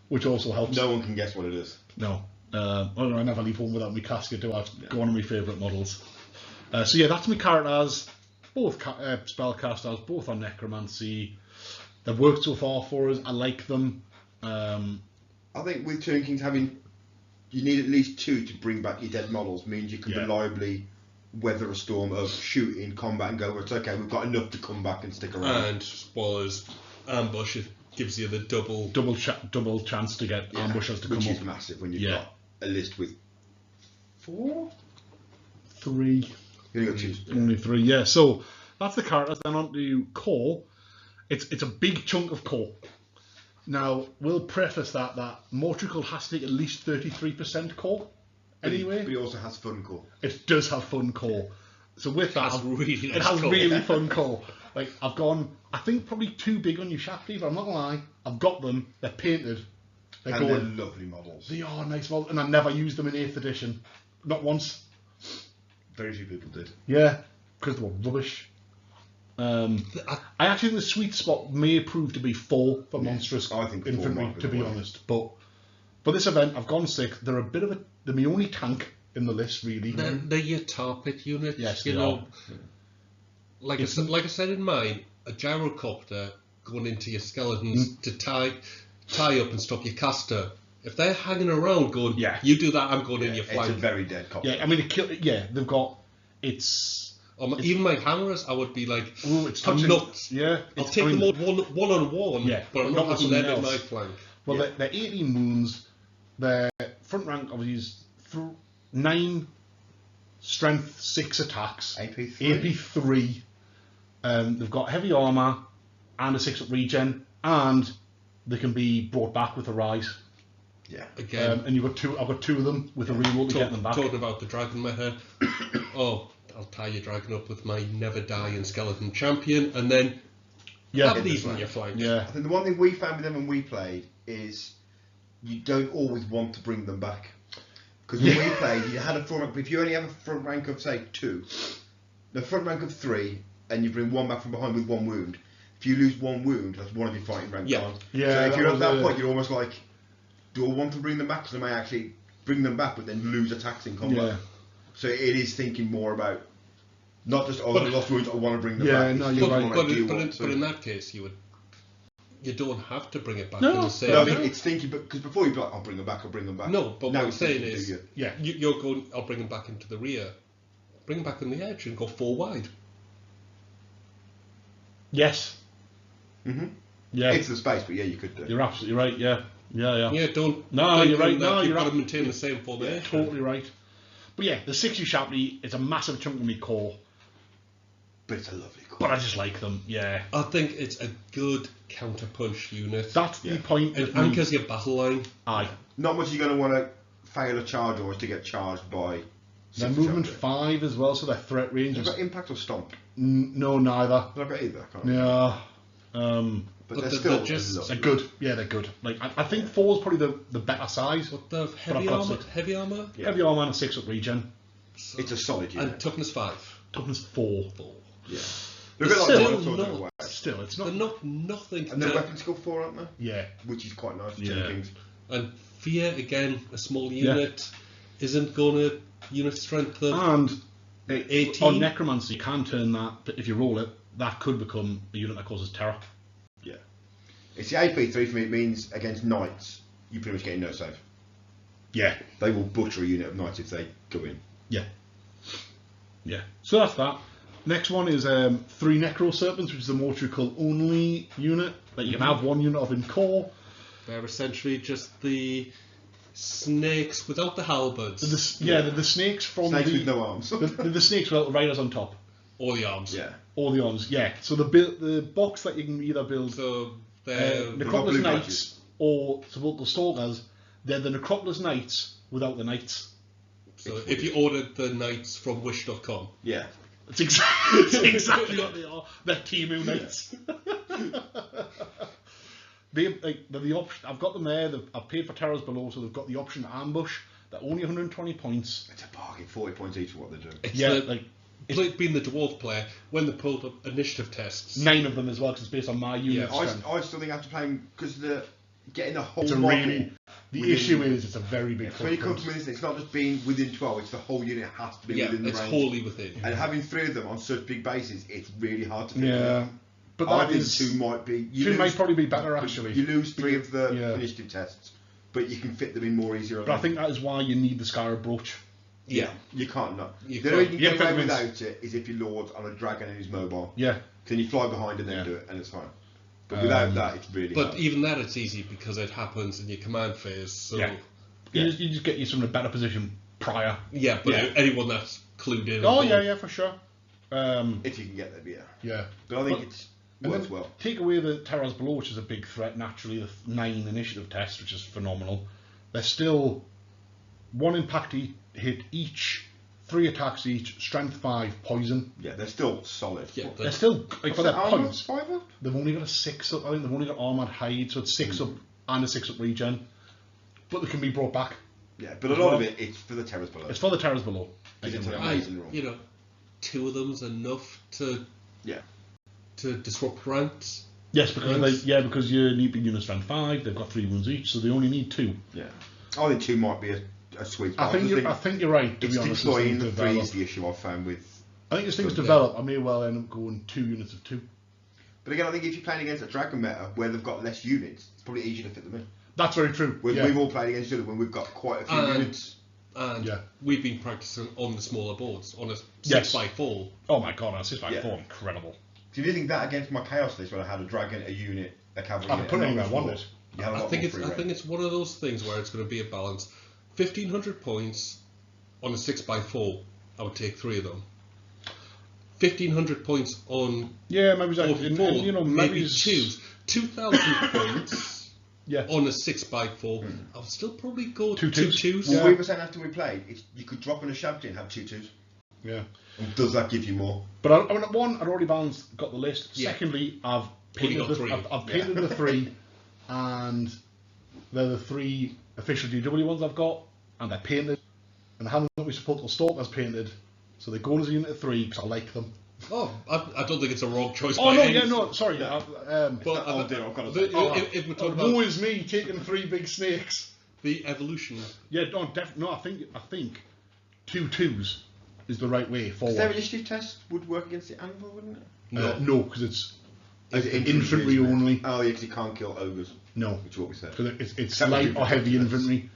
which also helps. No one can guess what it is. No. I never leave home without my casket, do I? Go one of my favourite models. So yeah, that's my characters. Both spellcasters, both on necromancy. They've worked so far for us. I like them. I think with Turn Kings you need at least 2 to bring back your dead models. Means you can reliably weather a storm of shooting, combat, and go. It's okay. We've got enough to come back and stick around. And spoilers, ambush. It gives you the double chance to get ambushers to come up. Which is massive when you've got a list with 4, 3. You only got to choose. Only 3. Yeah. So that's the characters. Then on to core. It's a big chunk of core. Now we'll preface that Mortricle has to take at least 33% core. Anyway, but it also has fun core. It does have fun core. So with that, it has really fun core. Like I've gone, I think probably too big on you, Shafty, but I'm not gonna lie. I've got them. They're painted. They're lovely models. They are nice models, and I never used them in 8th edition. Not once. Very few people did. Yeah, because they were rubbish. I actually think the sweet spot may prove to be 4 for monstrous infantry, to be honest. But for this event, I've gone 6. They're a bit of they're my only tank in the list, really. They're your target units. Yes, you know. Like I said in mine, a gyrocopter going into your skeletons to tie up and stop your caster. If they're hanging around going, you do that, I'm going in your flank. It's a very dead copter. Yeah, I mean, they've got even my hammers, I would be like, I'm nuts. Yeah, I'll take them one on one. Yeah, but I'm not having them in my flank. Well, they're 18 moons. Their front rank obviously is 9 strength, 6 attacks, AP 3. They've got heavy armor and a 6-up regen, and they can be brought back with a rise. Yeah. Again, and you've got 2. I've got 2 of them with a reroll to get them back. Talking about the dragon mecha. I'll tie your dragon up with my never dying skeleton champion, and then have these in your flank. Yeah. I think the one thing we found with them when we played is you don't always want to bring them back. Because when we played, you had a front rank. If you only have a front rank of say 2, the front rank of 3, and you bring 1 back from behind with 1 wound. If you lose 1 wound, that's one of your fighting rank gone. Yeah. So if you're at that point, you're almost like, do I want to bring them back? Because I may actually bring them back, but then lose attacks in combat. Yeah. So it is thinking more about not just I lost wounds. I want to bring them back. Yeah, no, you're right. But in that case, you don't have to bring it back. No, it's thinking, because before you'd be like, I'll bring them back. No, but now what I'm saying is, you're going. I'll bring them back into the rear, bring them back on the edge, and go 4 wide. Yes. Mhm. Yeah. It's the space, but you could do. You're absolutely right. Yeah. Yeah, don't. No, you're right. No, you've you're got to maintain the same formation. Totally right. But yeah, the 60 Shapley is a massive chunk of my core. But it's a lovely core. But I just like them. Yeah. I think it's a good counter-punch unit. That's the point. It anchors your battle line. Aye. Not much you're going to want to fail a charge or to get charged by. They're movement 5 as well, so their threat range is. Have got impact or stomp? No, neither. I've got either. Yeah. But they're still they're good. Yeah, they're good. Like I think 4 is probably the better size. But the heavy armor. Heavy armor. Yeah. Heavy armor and a 6-up regen. So, it's a solid unit. And toughness 5. Toughness 4. Yeah. They're a bit like Still, it's not. They're not nothing. And they're weapon skill 4, aren't they? Yeah. Which is quite nice. Yeah. Kings. And fear again, a small unit isn't going to unit strength of 18. On necromancy, you can turn that. If you roll it, that could become a unit that causes terror. Yeah. It's the AP 3 for me. It means against knights, you pretty much get no save. Yeah. They will butcher a unit of knights if they go in. Yeah. Yeah. So that's that. Next one is 3 Necro Serpents, which is a Mortricle only unit that you can have 1 unit of in core. They're essentially just the snakes without the halberds. The snakes from snakes with no arms. the snakes without the riders on top. All the arms. Yeah. All the arms. Yeah. So the box that you can either build. So Necropolis Knights or Sepulchral Stalkers. They're the Necropolis Knights without the knights. So if you ordered the knights from wish.com. Yeah. It's exactly what they are. They're Timu Knights. They're the option. I've got them there. I've paid for Terrors Below, so they've got the option to ambush. They're only 120 points. It's a bargain, 40 points each for what they're doing. Being the dwarf player, when they pulled up initiative tests, 9 of them as well, because it's based on my unit. I still think I have to play them because getting the whole. The issue is it's a very big. When you come to this, it's not just being within 12; it's the whole unit has to be within the range. it's wholly within. And having 3 of them on such big bases, it's really hard to fit. Yeah, but I think 2 might be. Two might probably be better actually. You lose 3 of the initiative tests, but you can fit them in more easier. But I think that is why you need the Scarab Brooch. Yeah, you can't not. The only way you can get away without it is if your lord's on a dragon and he's mobile. Yeah. Then you fly behind and then do it, and it's fine. But without that, it's really hard. But even that, it's easy because it happens in your command phase. So you just get yourself in a better position prior. Yeah, but anyone that's clued in. Oh yeah, for sure. If you can get there, yeah. But I think it works well. Take away the Terrors Below, which is a big threat. Naturally, the 9 initiative tests, which is phenomenal. They're still 1 impact hit each, 3 attacks each, strength 5, poison. Yeah, they're still solid. Yeah, they're still like for their points. 5 up? They've only got a 6 up. I think they've only got armored hide, so it's 6 up and a 6 up regen. But they can be brought back. Yeah, but a lot of it's for the Terrors Below. It's for the Terrors Below. It's an amazing rule. 2 of them's enough to disrupt ranks. Yes, because you need big unit strength 5. They've got 3 wounds each, so they only need 2. Yeah, I think 2 might be a sweet spot. I think you're right. To be honest, deploying the 3 is the issue I've found with. I think as things develop, I may well end up going 2 units of 2. But again, I think if you're playing against a dragon meta where they've got less units, it's probably easier to fit them in. That's very true. We've all played against each other when we've got quite a few units. And we've been practicing on the smaller boards, on a 6x4. Oh my god, a 6x4, incredible. Do you think that against my chaos list, when I had a dragon, a unit, a cavalry I could put anywhere I wanted. I think it's one of those things where it's going to be a balance. 1,500 points on a 6x4, I would take 3 of them. 1,500 points on maybe 44, maybe choose 2,000 points. Yeah. On a 6x4, I'll still probably go 2 twos. Well, we were saying after we played, you could drop in a Shabti and have 2 twos. Yeah. And does that give you more? But one, I'd already got the list. Yeah. Secondly, I've painted the 3, and they're the 3 official GW ones I've got, and they're painted. And the hand that we support will stalkers painted, so they go as a unit of 3 because I like them. Oh, I don't think it's a wrong choice. Sorry. But if we're talking about, woe is me taking 3 big snakes. The evolution. Yeah, I think 2 twos is the right way forward. Their initiative test would work against the anvil, wouldn't it? No, because it's infantry only. Oh, yeah, because you can't kill ogres. No, which is what we said. Because it's light or heavy infantry.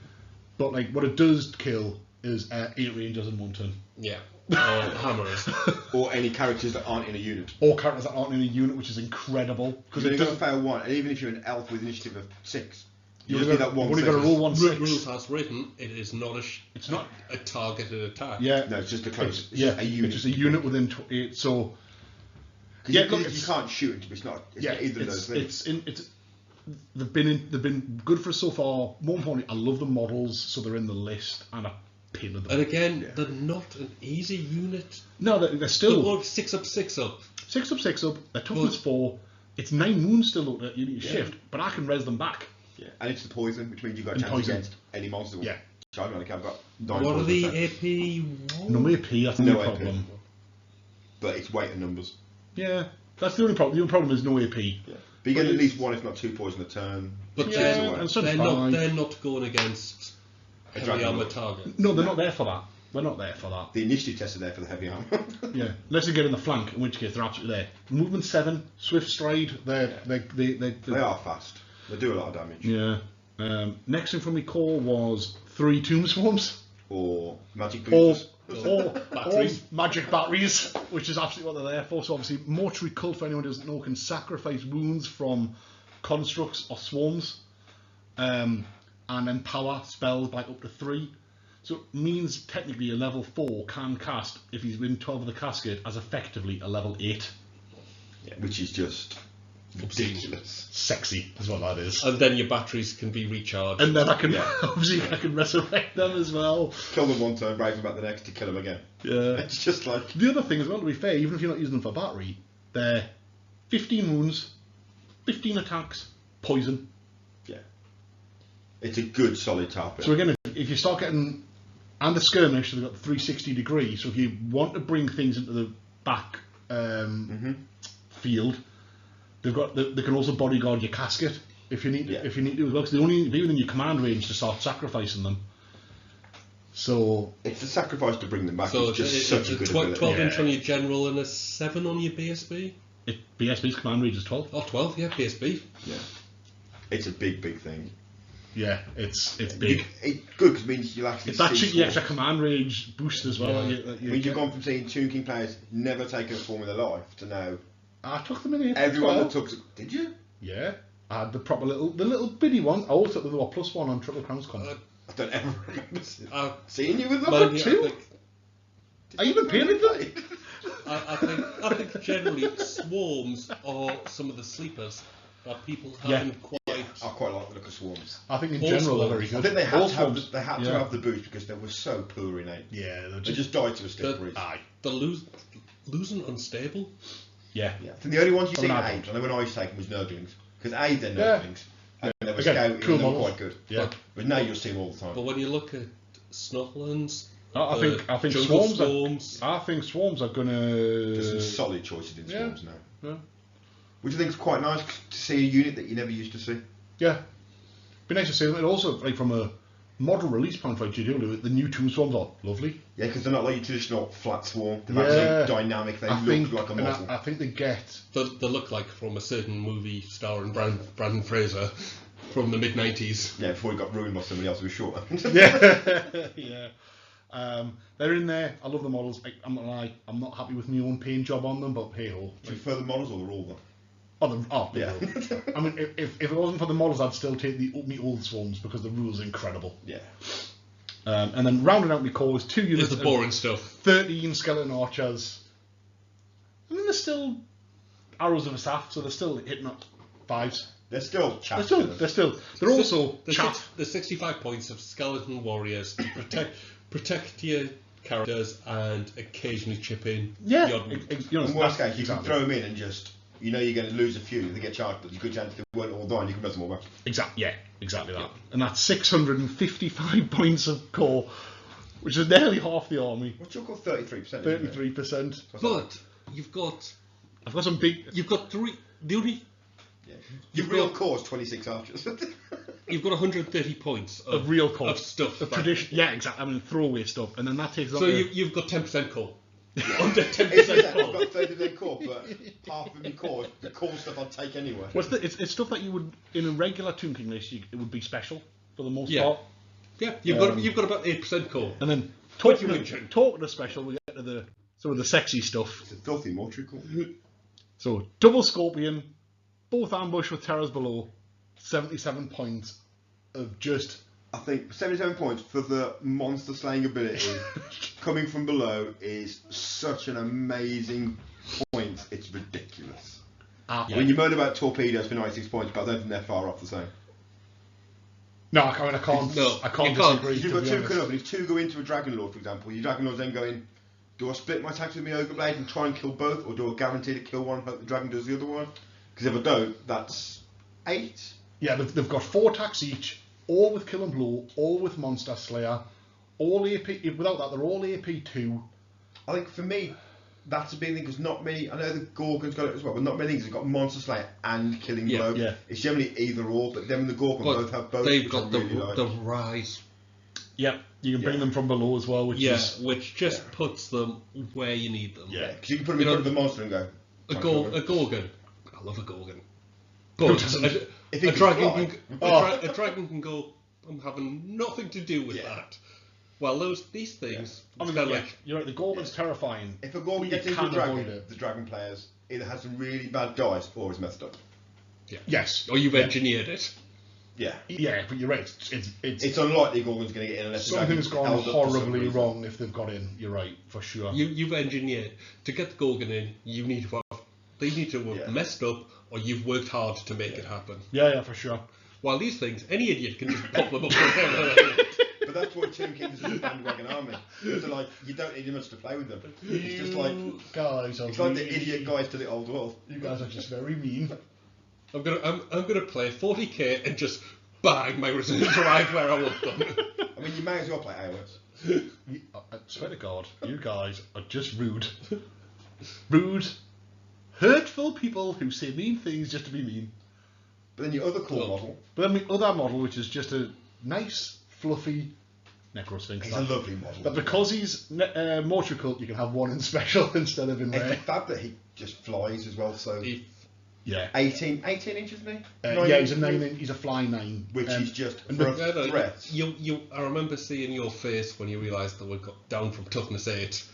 But like what it does kill is 8 rangers in 1 turn. Yeah. Or hammers. Or any characters that aren't in a unit. Or characters that aren't in a unit, which is incredible. Because it doesn't fail 1, and even if you're an elf with initiative of 6, you've only got to roll 1 6. Rules as written, it is not it's not a targeted attack. Yeah. No, it's just a close. It's a unit. It's just a unit within 8. So. You can't shoot it. It's not either of those things. They've been good for us so far. More importantly, I love the models, so they're in the list, and I painted them. And again, they're not an easy unit. No, they're still. They're 6 up, 6 up. 6 up, 6 up. They're toughness 4. It's 9 wounds still that you need to shift, but I can res them back. Yeah, and it's the poison, which means you've got a chance against any monster. Yeah. I've got 9 what are the AP? No AP. That's no problem. But it's weight and numbers. Yeah, that's the only problem. The only problem is no AP. Yeah. But you get at least 1, if not 2 poison a turn. But they're not going against a heavy armor target. No, they're not there for that. They're not there for that. The initiative tests are there for the heavy armor. Yeah, unless they get in the flank, in which case they're absolutely there. Movement 7, swift stride. They are fast. They do a lot of damage. Yeah. Next thing from me core was 3 tomb swarms. Or magic boosters. Or magic batteries, which is absolutely what they're there for. So obviously, mortuary cult, for anyone who doesn't know, can sacrifice wounds from constructs or swarms, and empower spells by up to 3. So it means technically a level 4 can cast, if he's within 12 of the cascade, as effectively a level 8. Yeah, which is just ridiculous. Sexy is what that is. And then your batteries can be recharged. And then I can obviously I can resurrect them as well. Kill them one time, brave them back the next to kill them again. Yeah. It's just like The other thing as well, to be fair, even if you're not using them for battery, they're 15 wounds, 15 attacks, poison. it's a good solid target. So again, if you start getting, and the skirmish, so they've got the 360 degree. So if you want to bring things into the back field, they can also bodyguard your casket if you need to, if you need to as well. Because they only be within your command range to start sacrificing them. So it's a sacrifice to bring them back. So it's just such a good 12 ability. inch on your general and a 7 on your BSB? BSB's command range is 12. Oh, 12, yeah, BSB. Yeah, it's a big thing. Yeah, it's big. It's good because it means you'll actually It's that see cheeky extra command range boost as well. Yeah. You've gone from seeing Tomb King players never take a form in their life to now I took them in here. everyone 12. that took. Did you? Yeah, I had the proper little bitty one. I also took the +1 on Triple Crowns Con. I don't ever remember Uh, seeing you with them. mind you, two? I even painted them. I think generally swarms are some of the sleepers that people haven't quite. I quite like the look of swarms. I think in All general they're swarms. very good. I think they had All to have swarms. they had to have the boost because they were so poor in 8. Yeah, they're They just just died to a stick breeze. aye. They're losing unstable. Yeah. Yeah, I think the only ones you see in I 8, and then when I was taken was Nerdlings because A they're Yeah. Nerdlings and they were Again, scouting cool and they were models. quite good. Yeah. But now you'll see them all the time. But when you look at Snufflins, I think jungle swarms. I think swarms are There's some gonna. solid choices in yeah. swarms now. Yeah. Which I think is quite nice to see a unit that you never used to see. Yeah. Be nice to see them. And also, like from a model release point of view, the new Tomb Swarms are lovely. Yeah, because they're not like your traditional flat swarm. They're Yeah. actually dynamic. They I look think, like a and model. I think they get. they look like from a certain movie starring Brandon Fraser from the mid-90s. Yeah, before he got ruined by somebody else who was shorter. Yeah. Yeah. They're in there. I love the models. I'm not lie. I'm not happy with my own paint job on them, but hey ho. Do you prefer the models or the rule though? Yeah. I mean, if it wasn't for the models, I'd still take the old swarms because the rules are incredible. Yeah. And then rounding out my core is 2 units. It's the boring stuff. 13 skeleton archers. And then there's still arrows of a staff, so they're still hitting up 5s. They're still chaps. They're also the chaff. The 65 points of skeleton warriors to protect your characters and occasionally chip in. Yeah. the odd one. In worst case, you can exactly. throw them in and just, you know you're going to lose a few, they get charged, but there's a good chance they won't all die and you can press them all back. Exactly that. And that's 655 points of core, which is nearly half the army. What's your call? 33%. 33%. But you've got I've got some big. three. The only Yeah. Your real core is 26 archers. you've got 130 points Of real core. of stuff. Of tradition. Yeah, exactly. I mean, throwaway stuff. And then that takes up. So you've got 10% core. Under It's 10% I've core. got 30% core, but half of my core, the core stuff I'd take anyway. It's stuff that you would in a regular Tomb King list. It would be special for the most Yeah. part. Yeah, you've got about 8% core. And then What you talking mentioned. to special, we get to some of the sexy stuff. It's a filthy mortuary core. So double scorpion, both ambush with terrors below, 77 points of just. I think 77 points for the monster slaying ability coming from below is such an amazing point. It's ridiculous. When you moan about torpedoes for 96 points, but I don't think they're far off the same. No, I can't. No, I can't you can't. disagree. If you've to got be 2 honest. cut up, and if 2 go into a Dragon Lord, for example, your Dragon Lord's then going, do I split my attacks with my Ogre Blade and try and kill both, or do I guarantee to kill one, hope the Dragon does the other one? Because if I don't, that's 8. Yeah, they've got 4 attacks each, all with Kill and Blow, all with Monster Slayer, all AP. Without that, they're all AP 2. I think for me, that's a big thing because not many. I know the Gorgon's got it as well, but not many things have got Monster Slayer and Killing Blow. Yeah. It's generally either or, but them and the Gorgon But both have both. they've which got I really like. the rise. Yep, you can bring them from below as well, which is. Which just puts them where you need them. Yeah, because you can put them in You front of the monster and go. A Gorgon. I love a Gorgon. Who But doesn't? If a it can dragon fly. can, a dragon can go. I'm having nothing to do with Yeah. that. Well, these things. I mean, it's kinda yeah, like you're right. The Gorgon's terrifying. If a Gorgon You gets into a can dragon, avoid it. the dragon players either has some really bad dice or is messed up. Yes. or you've engineered it. Yeah. Yeah, but you're right. It's unlikely Gorgon's going to get in unless the something's dragon's gone held up for some horribly reason. wrong if they've got in. You're right, for sure. You've engineered to get the Gorgon in. You need to have They need to have messed up, or you've worked hard to make it happen. Yeah, for sure. While these things, any idiot can just pop them up. But that's why Tomb Kings is a bandwagon army. So like, you don't need much to play with them. It's just like guys. It's like the idiot guys to the old world. You guys are just very mean. I'm gonna play 40k and just bang my reserves right where I want them. I mean, you may as well play AOS. I swear to God, you guys are just rude. Rude, hurtful people who say mean things just to be mean. But then your other core model. But then the other model, which is just a nice, fluffy Necrosphinx. He's a lovely model. But because he's mortuary cult, you can have one in special instead of in rare. It's the fact that he just flies as well, so... Yeah. 18 inches, isn't he? Yeah, he's a 9. He's a fly 9. Which is just for a threat. I remember seeing your face when you realised that we got down from toughness 8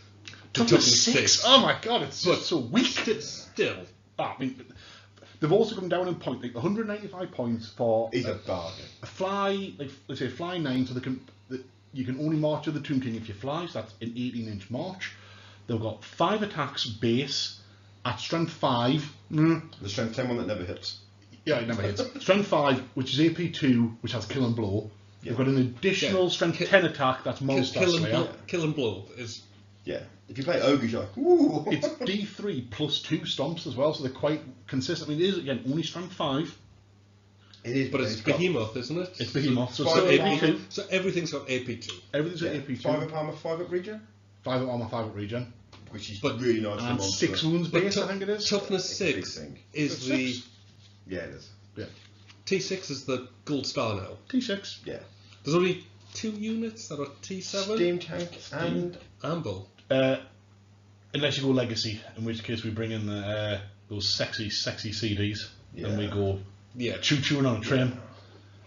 to Toughness 6? Oh my God, it's just so weak. Still. I mean, they've also come down in point. Like 195 points for He's a bargain. A fly, like let's say fly 9, so you can only march to the Tomb King if you fly. So that's an 18-inch march. They've got 5 attacks base at strength 5. The strength 10 one that never hits. Yeah, it never hits. Strength 5, which is AP 2, which has kill and blow. Yeah. You've got an additional strength 10 attack. That's monster slayer. Kill and blow is. Yeah. If you play ogres, you're like, ooh. It's D3 plus 2 stomps as well, so they're quite consistent. I mean, it is again only strength 5. It is, but it's behemoth, isn't it? It's behemoth. So, so everything's got AP2. Everything's got AP2. 5 up armor, 5 up regen. 5 up armor, 5 up regen. Which is really nice. And 6 wounds base, I think it is. Toughness 6 is the. Yeah, it is. Yeah. T6 is the gold star now. T6. Yeah. There's only 2 units that are T7. Steam tank and Amble. Unless you go legacy, in which case we bring in the those sexy CDs, and we go choo-chooing on a train.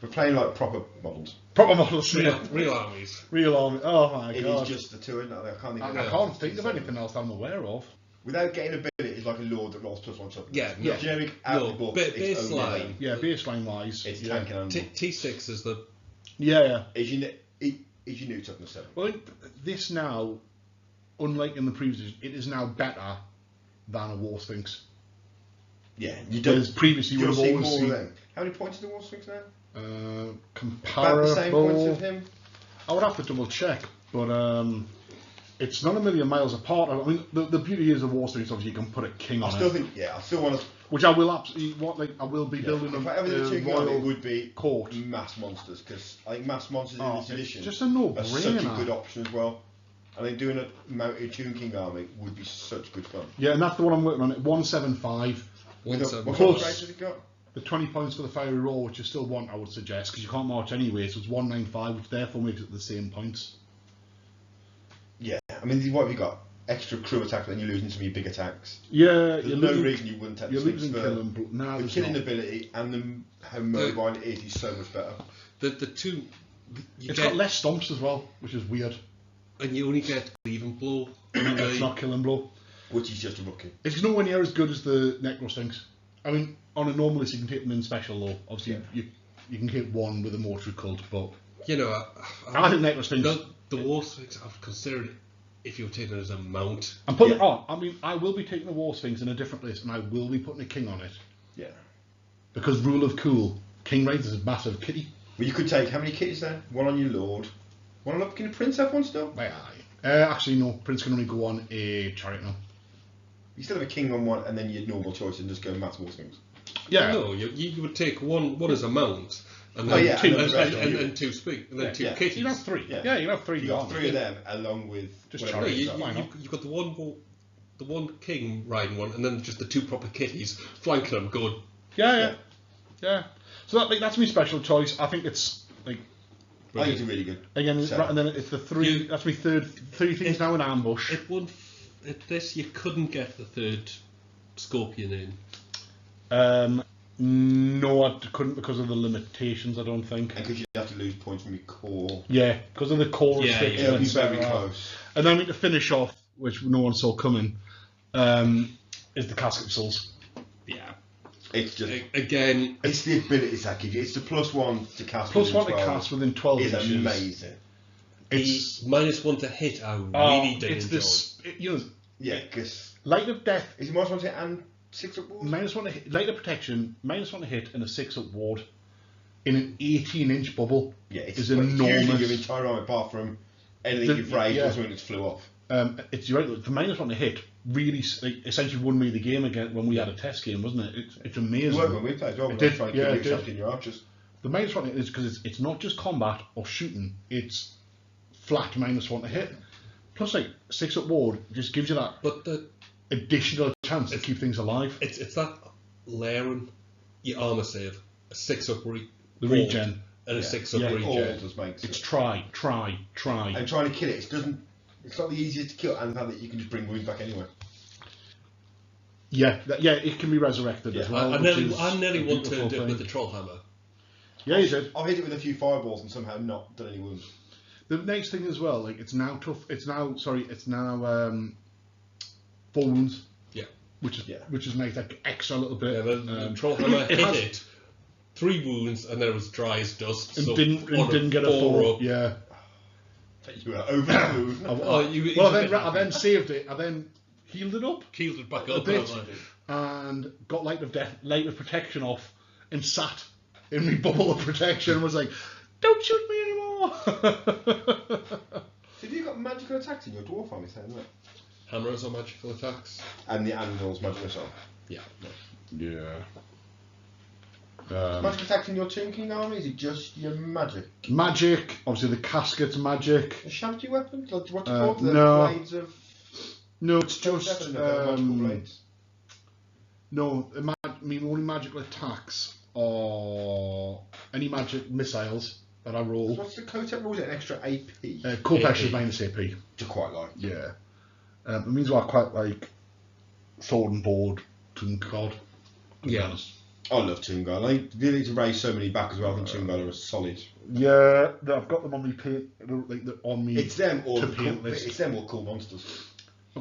We're playing like proper models. Proper models, real armies. Real army. Oh my God! It is just the two, isn't it? I can't think of anything else I'm aware of. Without getting ability, it's like a lord that rolls +1 something. Yeah, generic out of the book. Baseline. Yeah, baseline wise. It's tanking and T6 is the. Yeah. Is your new toughness 7? Well, this now, unlike in the previous, it is now better than a War Sphinx. Yeah, you don't. Previously, you would have always seen. How many points is the War Sphinx now? Comparable. About the same points as him. I would have to double check, but it's not a million miles apart. I mean, the beauty is the War Sphinx. Obviously, you can put a king on it. I still want to. Which I will absolutely. I will be building a royal it would be court mass monsters, because I think mass monsters in this edition just a no-brainer. Are such a good option as well. I think doing a mounted Tomb King army would be such good fun. Yeah, and that's the one I'm working on. 175. What plus has it got? The 20 points for the fiery roll, which you still want, I would suggest, because you can't march anyway, so it's 195, which therefore makes it the same points. Yeah, I mean, what have you got? Extra crew attack, then you're losing some of your big attacks. Yeah, there's no reason you wouldn't take the losing for the killing not. ability and how mobile it is so much better. The two. It's got less stomps as well, which is weird. And you only get even blow. It's not kill and blow. Which is just a rookie. It's nowhere near as good as the Necrosphinx. I mean, on a normal list you can take them in special though. Obviously, you can hit one with a mortuary cult, but you know, I think Necrosphinx. The War Sphinx, I've considered it if you're taking it as a mount. I'm putting it on. I mean, I will be taking the War Sphinx in a different list, and I will be putting a king on it. Yeah. Because rule of cool, King Raiders is a massive kitty. Well, you could take how many kitties there? One on your lord. One on. Can the prince have one still? Aye. Actually, no. Prince can only go on a chariot now. You still have a king on one, and then your normal choice, and just go mass War Sphinx. Yeah. No, you would take one as a mount, and then two speed, and then two kitties. You can have 3. Yeah, you can have 3. You got 3 of them along with just chariot. You've got the one king riding one, and then just the 2 proper kitties flanking them, going. Yeah. So that's my special choice. I think it's like. I think it's really good. Again, and then it's the 3. That's my third 3 things now in ambush. At this, you couldn't get the 3rd Scorpion in. No, I couldn't because of the limitations. I don't think. And because you have to lose points from your core. Yeah, because of the core restrictions. Yeah, it's very close. And then to finish off, which no one saw coming, is the Casket of Souls. Yeah. It's just again. It's the abilities that give you. It's the +1 to cast. +1 to cast within 12 inches. It's amazing. It's -1 to hit. I really do enjoy. This, Yeah, because Light of Death. Is it -1 to hit and 6-up ward. -1 to hit, lighter protection, -1 to hit, and a 6-up ward in an 18-inch bubble. Yeah, it's is usually enormous. your entire army apart from anything you've raised or something that's flew off. It's you're right. The -1 to hit really essentially won me the game again when we had a test game, wasn't it? It's amazing. It worked when we played as well. It did, Trying to yeah, keep it you did. in your archers. The -1 to hit is because it's not just combat or shooting; it's flat -1 to hit. Plus, like 6-up ward just gives you that But the additional chance to keep things alive. it's that layering your armor save, a 6-up The regen. and a 6-up Yeah, All regen. does make It's sense. try. And trying to kill it, it's not the easiest to kill, and the fact that you can just bring wounds back anyway. Yeah, it can be resurrected as well. I which nearly is one a turned beautiful it thing. with the troll hammer. Yeah, you did. I've hit it with a few fireballs and somehow not done any wounds. The next thing as well, like it's now 4 wounds. Yeah. Which is nice, like extra little bit. Yeah, the troll hammer it hit has- it, 3 wounds, and then it was dry as dust. and so didn't get a 4-up. Yeah. You were over the moon. I then saved it. I then healed it up Keeled it back a up. bit and and got light of protection off and sat in my bubble of protection and was like, "Don't shoot me anymore." Have you got magical attacks in your dwarf army then? Right? Hammers are magical attacks. And the animals magical missile. Yeah. Yeah. Magical attacks in your Tomb King army? Is it just your magic? Magic, obviously the casket's magic. A shanty weapon? Like, what do you call the no. blades of... No, it's just magical blades. no. The only magical attacks are any magic missiles that I roll. What's the Kotep rule? Is it an extra AP? Core pressure is AP. -AP. To quite like. Yeah. It means I quite like sword and board, Tomb God. to be Yeah. honest. I love Tomb Guard. I think they need to raise so many back as well. I think Tomb Guard are solid. Yeah, I've got them on me on me. It's them or to the paint cool, list. it's them or cool monsters.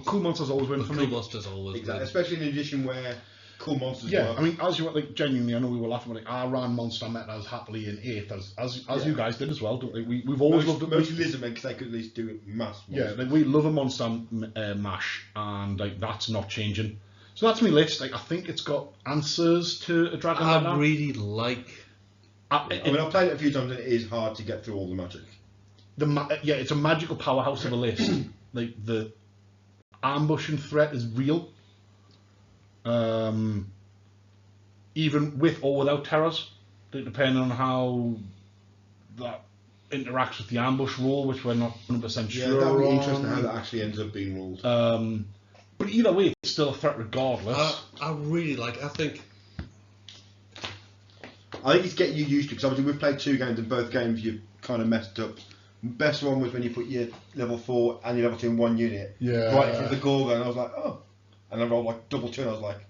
Cool monsters always win for Cool me. monsters always Exactly. win. Especially in an edition where cool monsters Yeah, work. I mean, as you like, genuinely, I know we were laughing, but like, I ran Monster Metas happily in 8th, as you guys did as well. Don't we? We've always loved it. Most lizardmen because they could at least do it mass. Yeah, like, we love a Monster mash, and like that's not changing. So that's my list. Like, I think it's got answers to a dragon. like I that. really like. I mean, I've played it a few times and it is hard to get through all the magic. It's a magical powerhouse of a list. Like the ambushing threat is real. Even with or without terrors, depending on how that interacts with the ambush rule, which we're not 100% Yeah, sure that would be on. interesting how that actually ends up being ruled. But either way, it's still a threat regardless. I really like. I think it's getting you used to because obviously we've played 2 games and both games you kind of messed up. Best one was when you put your level 4 and your level 2 in one unit. Yeah. Right in front of the Gorgon, and I was like, oh. And I rolled like double 2 and I was like,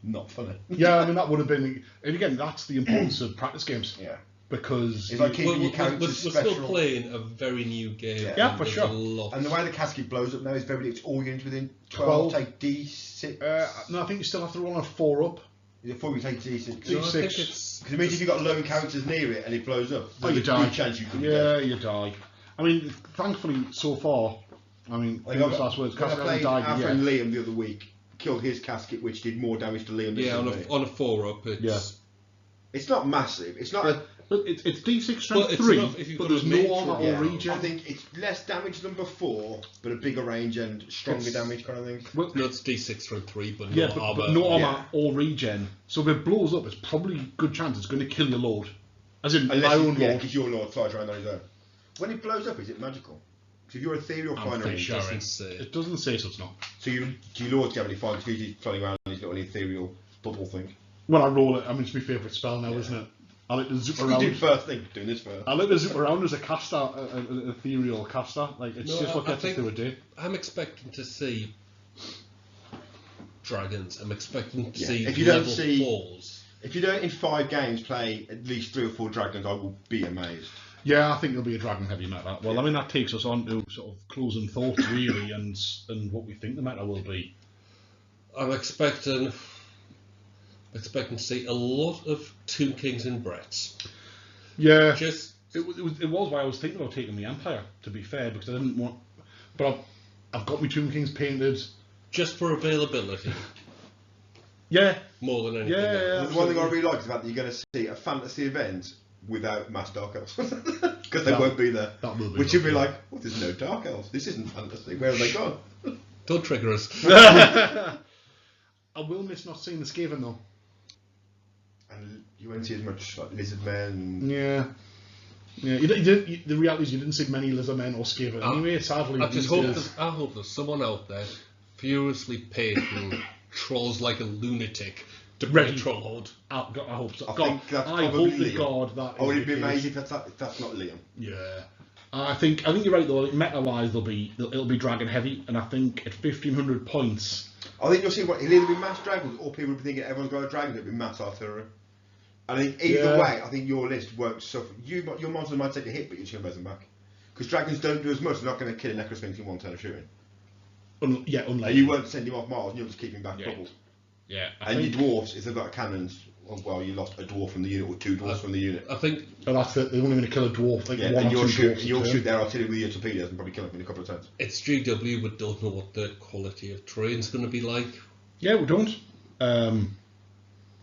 not funny. Yeah, I mean, that would have been. And again, that's the importance of practice games. Yeah. Because. It's like keeping your we're characters still special. playing a very new game. Yeah. Yeah, and for there's sure. a lot. And the way the casket blows up now is it's all units within 12 12. take D6. No, I think you still have to roll on a 4-up. Before you take D6. No, I D6. think it's Because it means if you've got lone characters near it and it blows up, Oh, there's you a die. good chance you could be Yeah, dead. you die. I mean, thankfully, so far, I mean, Like, famous last words, when I Castle hasn't played our died friend yet. Liam the other week, killed his casket, which did more damage to Liam than yeah, to me. on a 4-up. It's Yeah. It's not massive. It's not. Look, it's D6 Well, strength it's 3, enough if you've but got there's a no mid- armor yeah, or regen. I think it's less damage than before, but a bigger range and stronger damage kind of thing. Well, No, it's D6 from 3, but yeah, no armor. but no armor yeah. or regen. So if it blows up, it's probably a good chance it's going to kill your lord. As in, my Unless own yeah, lord. because your lord flies around on his own. When it blows up, is it magical? Because if you're ethereal I'm flying pretty around, sure Doesn't say. It doesn't say so, it's not. so do your lords get any fire because he's flying around in his little ethereal bubble thing. When I roll it, I mean, it's my favourite spell now, isn't it? I like to zip You do around. first thing, doing this first. I like to zip around as a caster, an ethereal caster. Like, it's No, just what I gets us think- through a day. I'm expecting to see dragons. I'm expecting to Yeah, see if you don't level see- 4s. If you don't in 5 games play at least 3 or 4 dragons, I will be amazed. Yeah, I think there'll be a dragon heavy meta. Well, I mean, that takes us on to sort of closing thoughts, really, and what we think the meta will be. I'm expecting to see a lot of Tomb Kings and Bretts. Yeah, Just it was why I was thinking about taking the Empire, to be fair, because I didn't want. But I've got my Tomb Kings painted. for availability. Yeah. more than anything. Yeah, yeah, else. The one thing I really like is the fact that you're going to see a fantasy event without mass dark elves because they won't be there. That will be Which you'll be good, like, oh, there's no dark elves. This isn't fantasy. Where have they gone? Don't trigger us. I will miss not seeing the Skaven though. And you won't see as much like lizard men. Yeah. Yeah, the reality is you didn't see many lizardmen or Skaven anyway, sadly. I hope there's someone out there furiously paid who trolls like a lunatic to play Trollhorde. I hope so. I God, think that's I probably hope to Liam. God that Oh, is it'd be the case. amazing if that's not Liam. Yeah. I think you're right though. Meta-wise, it'll be dragon heavy, and I think at 1500 points. I think you'll see what it'll either be mass dragons or people will be thinking everyone's got a dragon. It'll be mass artillery. I think either way, I think your list won't suffer. Your monsters might take a hit, but you're just going to buzz them back. Because dragons don't do as much. They're not going to kill a necrosphinx in one turn of shooting. Unlike And you won't send him off miles. You'll just keep him back Yeah. doubled. Yeah. And your dwarfs, if they've got cannons, well, you lost a dwarf from the unit or two dwarfs from the unit. I think But that's it. They're only going to kill a dwarf. Like Yeah, one and or two dwarfs. you'll a turn. shoot their artillery with your torpedoes and probably kill them in a couple of turns. it's GW, but don't know what the quality of terrain's going to be like. Yeah, we don't.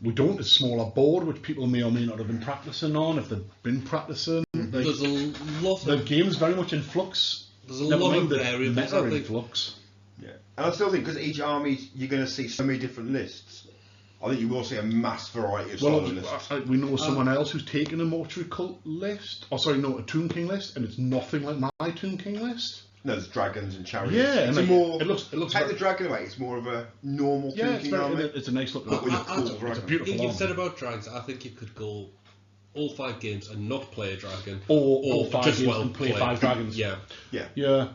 We don't. It's a smaller board, which people may or may not have been practicing on. If they've been practicing, There's a lot the of game's very much in flux. there's a Never lot mind of the variables. meta I in think flux. Yeah, and I still think because each army you're going to see so many different lists. I think you will see a mass variety of Well, solo lists. we know someone else who's taken a mortuary cult list. Oh, sorry, no, a Tomb King list, and it's nothing like my Tomb King list. No, there's dragons and chariots. Yeah, it's and a more. it looks take very- the dragon away. It's more of a normal Yeah, it's, thinking army. it's a nice look. But with a I- cool I- dragon. It's a beautiful you've army. said about dragons. I think you could go all 5 games and not play a dragon, Or 5 just games well and play 5 dragons. Yeah, Yeah. Yeah.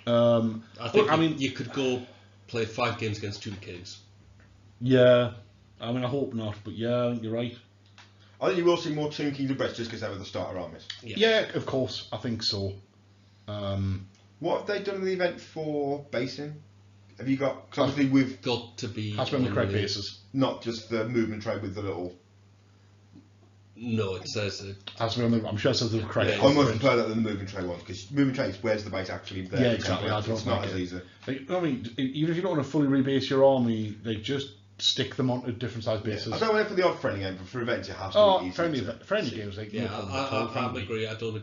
I think look, you could go play 5 games against 2 kings. Yeah. I mean, I hope not, but yeah, I think you're right. I think you will see more Tomb Kings and Breast just because they were the starter armies. Yeah, of course, I think so. What have they done in the event for basing? Have you got? Cause obviously, we've Got to be. That's when the on correct basis. not just the movement trade with the little. No, it says it. That's when I'm sure it says the correct. Yeah, I much prefer that than the movement trade ones because movement trade is where's the base actually there. Yeah, exactly. I don't It's not like as it. easy. Like, I mean, even if you don't want to fully rebase your army, they just stick them onto different size bases. I don't want it for the odd friendly game, but for events it has to be easy. Friendly games, like Yeah, no problem at all, I friendly. agree. I don't.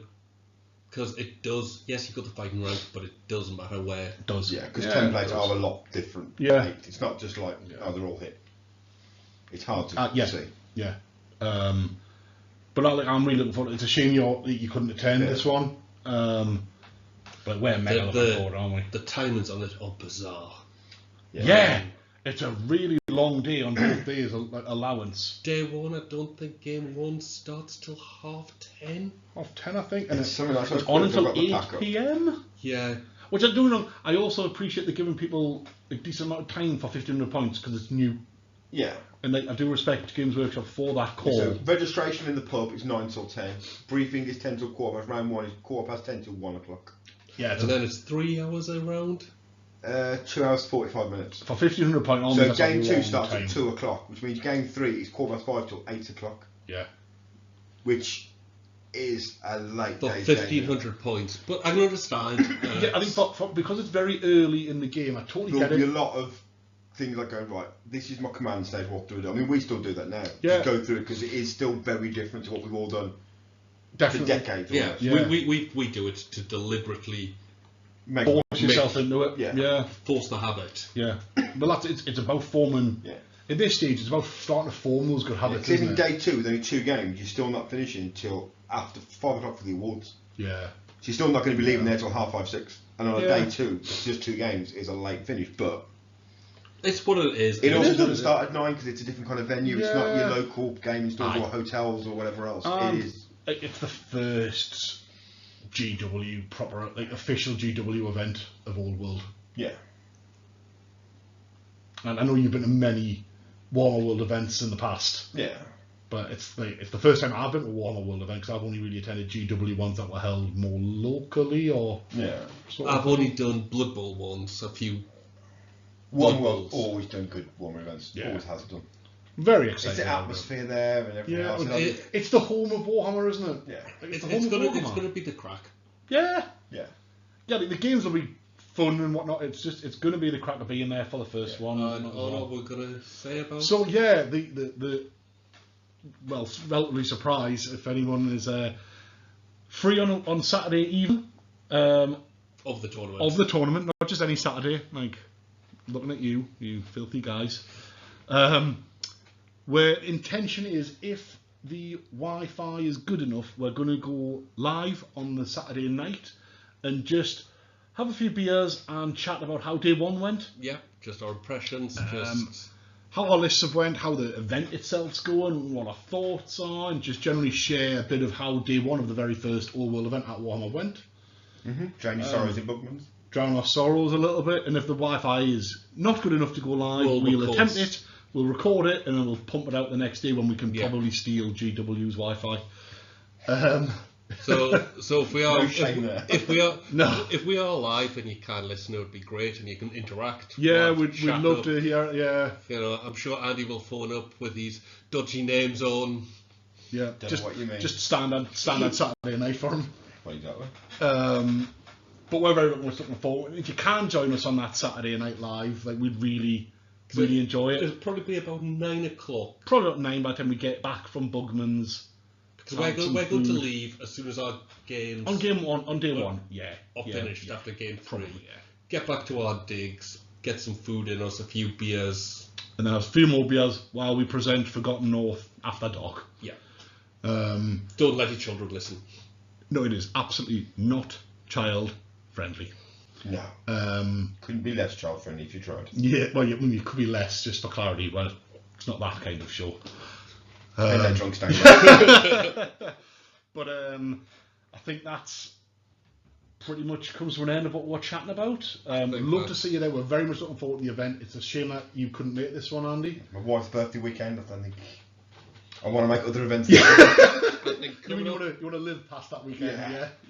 Because it does. Yes, you got the fighting rank, but it doesn't matter where. It does. Yeah, because it templates does. are a lot different. Yeah. It's not just like oh they're all hit. It's hard to Yeah. see. Yeah. But I'm really looking forward. It's a shame you couldn't attend this one. But we're mega looking forward, aren't we? The timings on it are bizarre. Yeah. It's a really long day on both days, like allowance. Day 1, I don't think game 1 starts till 10:30. 10, I think. And It's something like it's so on quick, until I've got the 8 backup. p.m. Yeah. Which I do know. I also appreciate they're giving people a decent amount of time for 1,500 points because it's new. Yeah. And I do respect Games Workshop for that call. So registration in the pub is 9 till 10. Briefing is 10 till 1:15. Round 1 is 10:15 till 1 o'clock. Yeah, And then it's 3 hours a round. 2 hours 45 minutes. for 1,500 point on. So game 2 starts at 2 o'clock, which means game 3 is 5:15 till 8 o'clock, Yeah. which is a late For day's game. 1,500 points. But I can understand. Yeah, I think because it's very early in the game, I totally There'll get be it. a lot of things like going, right, this is my command stage, what do I do? I mean, we still do that now. Yeah. Just go through it because it is still very different to what we've all done for Definitely. decades. Yeah, almost. Yeah. We do it to deliberately Make- Force yourself into it. Yeah. Yeah. force the habit. Yeah. Well, it's about forming. Yeah. At this stage, it's about starting to form those good habits. Because even isn't it? day 2 with only 2 games, you're still not finishing until after 5 o'clock for the awards. Yeah. So you're still not going to be leaving there till 5:30, 6. And on a Yeah. day 2, it's just 2 games, is a late finish. But It's what it is. it also is what doesn't it is. start at 9 because it's a different kind of venue. It's not your Yeah. local gaming stores Aye. or hotels or whatever else. And It is. it's the first GW proper, like official GW event of Old World. Yeah. And I know you've been to many Warhammer World events in the past, Yeah. but it's the first time I've been to a Warhammer World event because I've only really attended GW ones that were held more locally or Yeah. sort I've of. only done Blood Bowl ones, a few. One Blood World Bowls. always done good Warhammer events. Yeah. Always has done. Very It's exciting. the atmosphere there and everything Yeah, else. well, And it's the home of Warhammer, isn't it? yeah. Like, It's the home of Warhammer. gonna be the crack. Yeah. Yeah. Yeah, like, the games will be fun and whatnot. It's going to be the crack of being there for the first one. And all we're going to say about. So yeah, well, relatively surprised if anyone is free on Saturday evening Of the tournament. of the tournament, not just any Saturday. Like looking at you filthy guys. Where intention is, if the Wi-Fi is good enough, we're going to go live on the Saturday night and just have a few beers and chat about how day one went. Yeah, just our impressions, How our lists have went, how the event itself's going, what our thoughts are, and just generally share a bit of how day one of the very first All World event at Warhammer went. Drown your sorrows in Bugman's. Drown our sorrows a little bit, and if the Wi-Fi is not good enough to go live, we'll attempt it, we'll record it, and then we'll pump it out the next day when we can probably steal GW's Wi-Fi. So if we are No shame there. if we are live and you can listen, it would be great, and you can interact. Yeah, we'll we'd love to hear it, yeah. You know, I'm sure Andy will phone up with these dodgy names on. Yeah, Don't know what you mean. just standard Saturday night for him. Well, exactly. But we're very much looking forward. If you can join us on that Saturday night live, like we'd really enjoy it. It'll probably be about 9 o'clock. Probably about 9 by the time we get back from Bugman's. Because we're going to leave as soon as our games On day one, yeah. are finished yeah. after game 3. Probably, yeah. Get back to our digs, get some food in us, a few beers. And then have a few more beers while we present Forgotten North after dark. Yeah. Um, Don't let your children listen. no, it is absolutely not child friendly. No. Couldn't be less child friendly if you tried. Yeah, well, you could be less, just for clarity. Well, it's not that kind of show. And they're drunk stand. But I think that's pretty much comes to an end of what we're chatting about. We'd love to see you there. We're very much looking forward to the event. It's a shame that you couldn't make this one, Andy. My wife's birthday weekend, I think. I want to make other events. I think You want to live past that weekend?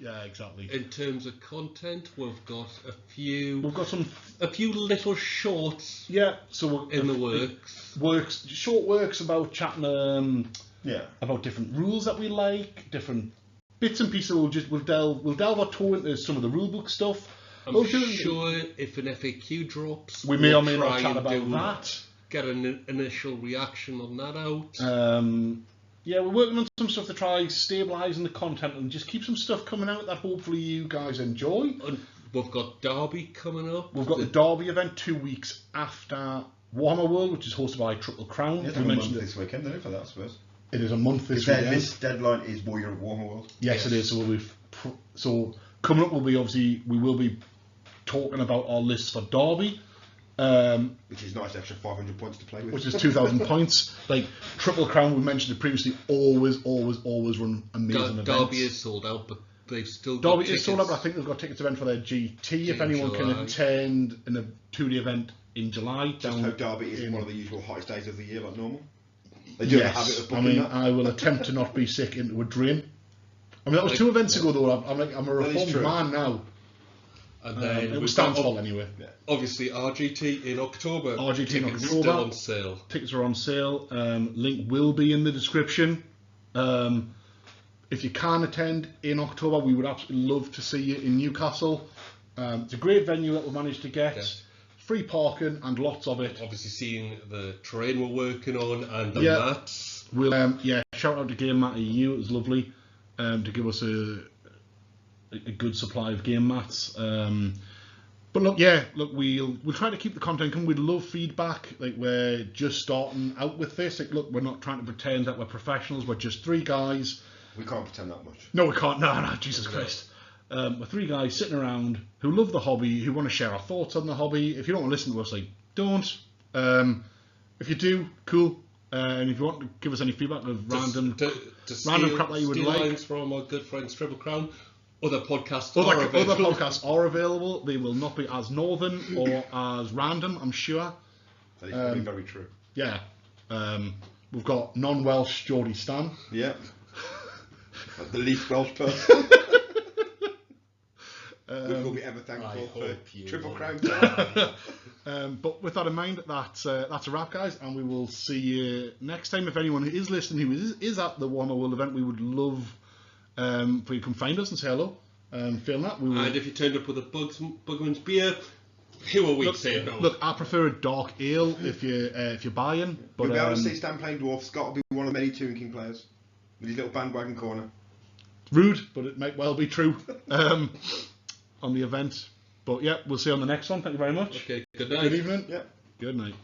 Yeah, exactly. in terms of content, we've got a few little shorts Yeah, so in the works. Short works about chatting Yeah. about different rules that we like, different bits and pieces. We'll delve our toe into some of the rulebook stuff. I'm sure if an FAQ drops, We may or may try not chat and about that. Get an initial reaction on that out. Yeah, we're working on some stuff to try stabilising the content and just keep some stuff coming out that hopefully you guys enjoy. And we've got Derby coming up. We've got the Derby event 2 weeks after Warhammer World, which is hosted by Triple Crown. It's a month this weekend, isn't it, for that, I suppose? It is a month this weekend. This deadline is Warrior at Warhammer World. Yes, it is. So coming up will be we will be talking about our list for Derby. Which is nice, extra 500 points to play with. Which is 2,000 points. Like Triple Crown, we mentioned it previously, always run amazing events. Derby is sold out, but they've still got Derby tickets. is sold out, but I think they've got tickets event for their GT. If anyone can attend in a 2-day event in July. Just hope Derby isn't one of the usual hottest days of the year like normal. They do have a habit of booking that. I will attempt to not be sick into a drain. I mean, that was 2 events ago though. I'm a reformed man now. And then it was Stanfall anyway. Yeah. Obviously, RGT in October. Tickets still on sale. Tickets are on sale. Link will be in the description. If you can attend in October, we would absolutely love to see you in Newcastle. It's a great venue that we managed to get. Yes. Free parking and lots of it. Obviously, seeing the terrain we're working on and the mats. We'll shout out to Game Mat EU. It was lovely to give us a good supply of game mats. But look, we'll try to keep the content coming. We'd love feedback. Like, we're just starting out with this. Like, look, we're not trying to pretend that we're professionals. We're just 3 guys. We can't pretend that much. No, we can't. No, Jesus Christ. We're 3 guys sitting around who love the hobby, who want to share our thoughts on the hobby. If you don't want to listen to us, like, don't. If you do, cool. And if you want to give us any feedback of random crap that you would like, lines from our good friends Triple Crown. Other podcasts are available. They will not be as northern or as random, I'm sure. That is probably very true. Yeah. We've got non-Welsh Geordie Stan. Yeah. The least Welsh person. We'll be ever thankful for Triple Crown. But with that in mind, that's a wrap, guys, and we will see you next time. If anyone who is listening who is at the Warhammer World event, we would love for you to come find us and say hello. Failing that, we will. And if you turned up with a Bugman's beer, who are we to say no? Look, I prefer a dark ale if you're buying. But You'll be able to see Stan playing dwarf. Scott will be one of the many Toon King players with his little bandwagon corner. Rude, but it might well be true on the event. But yeah, we'll see you on the next one. Thank you very much. Okay, good night. Good evening. Yeah. Good night.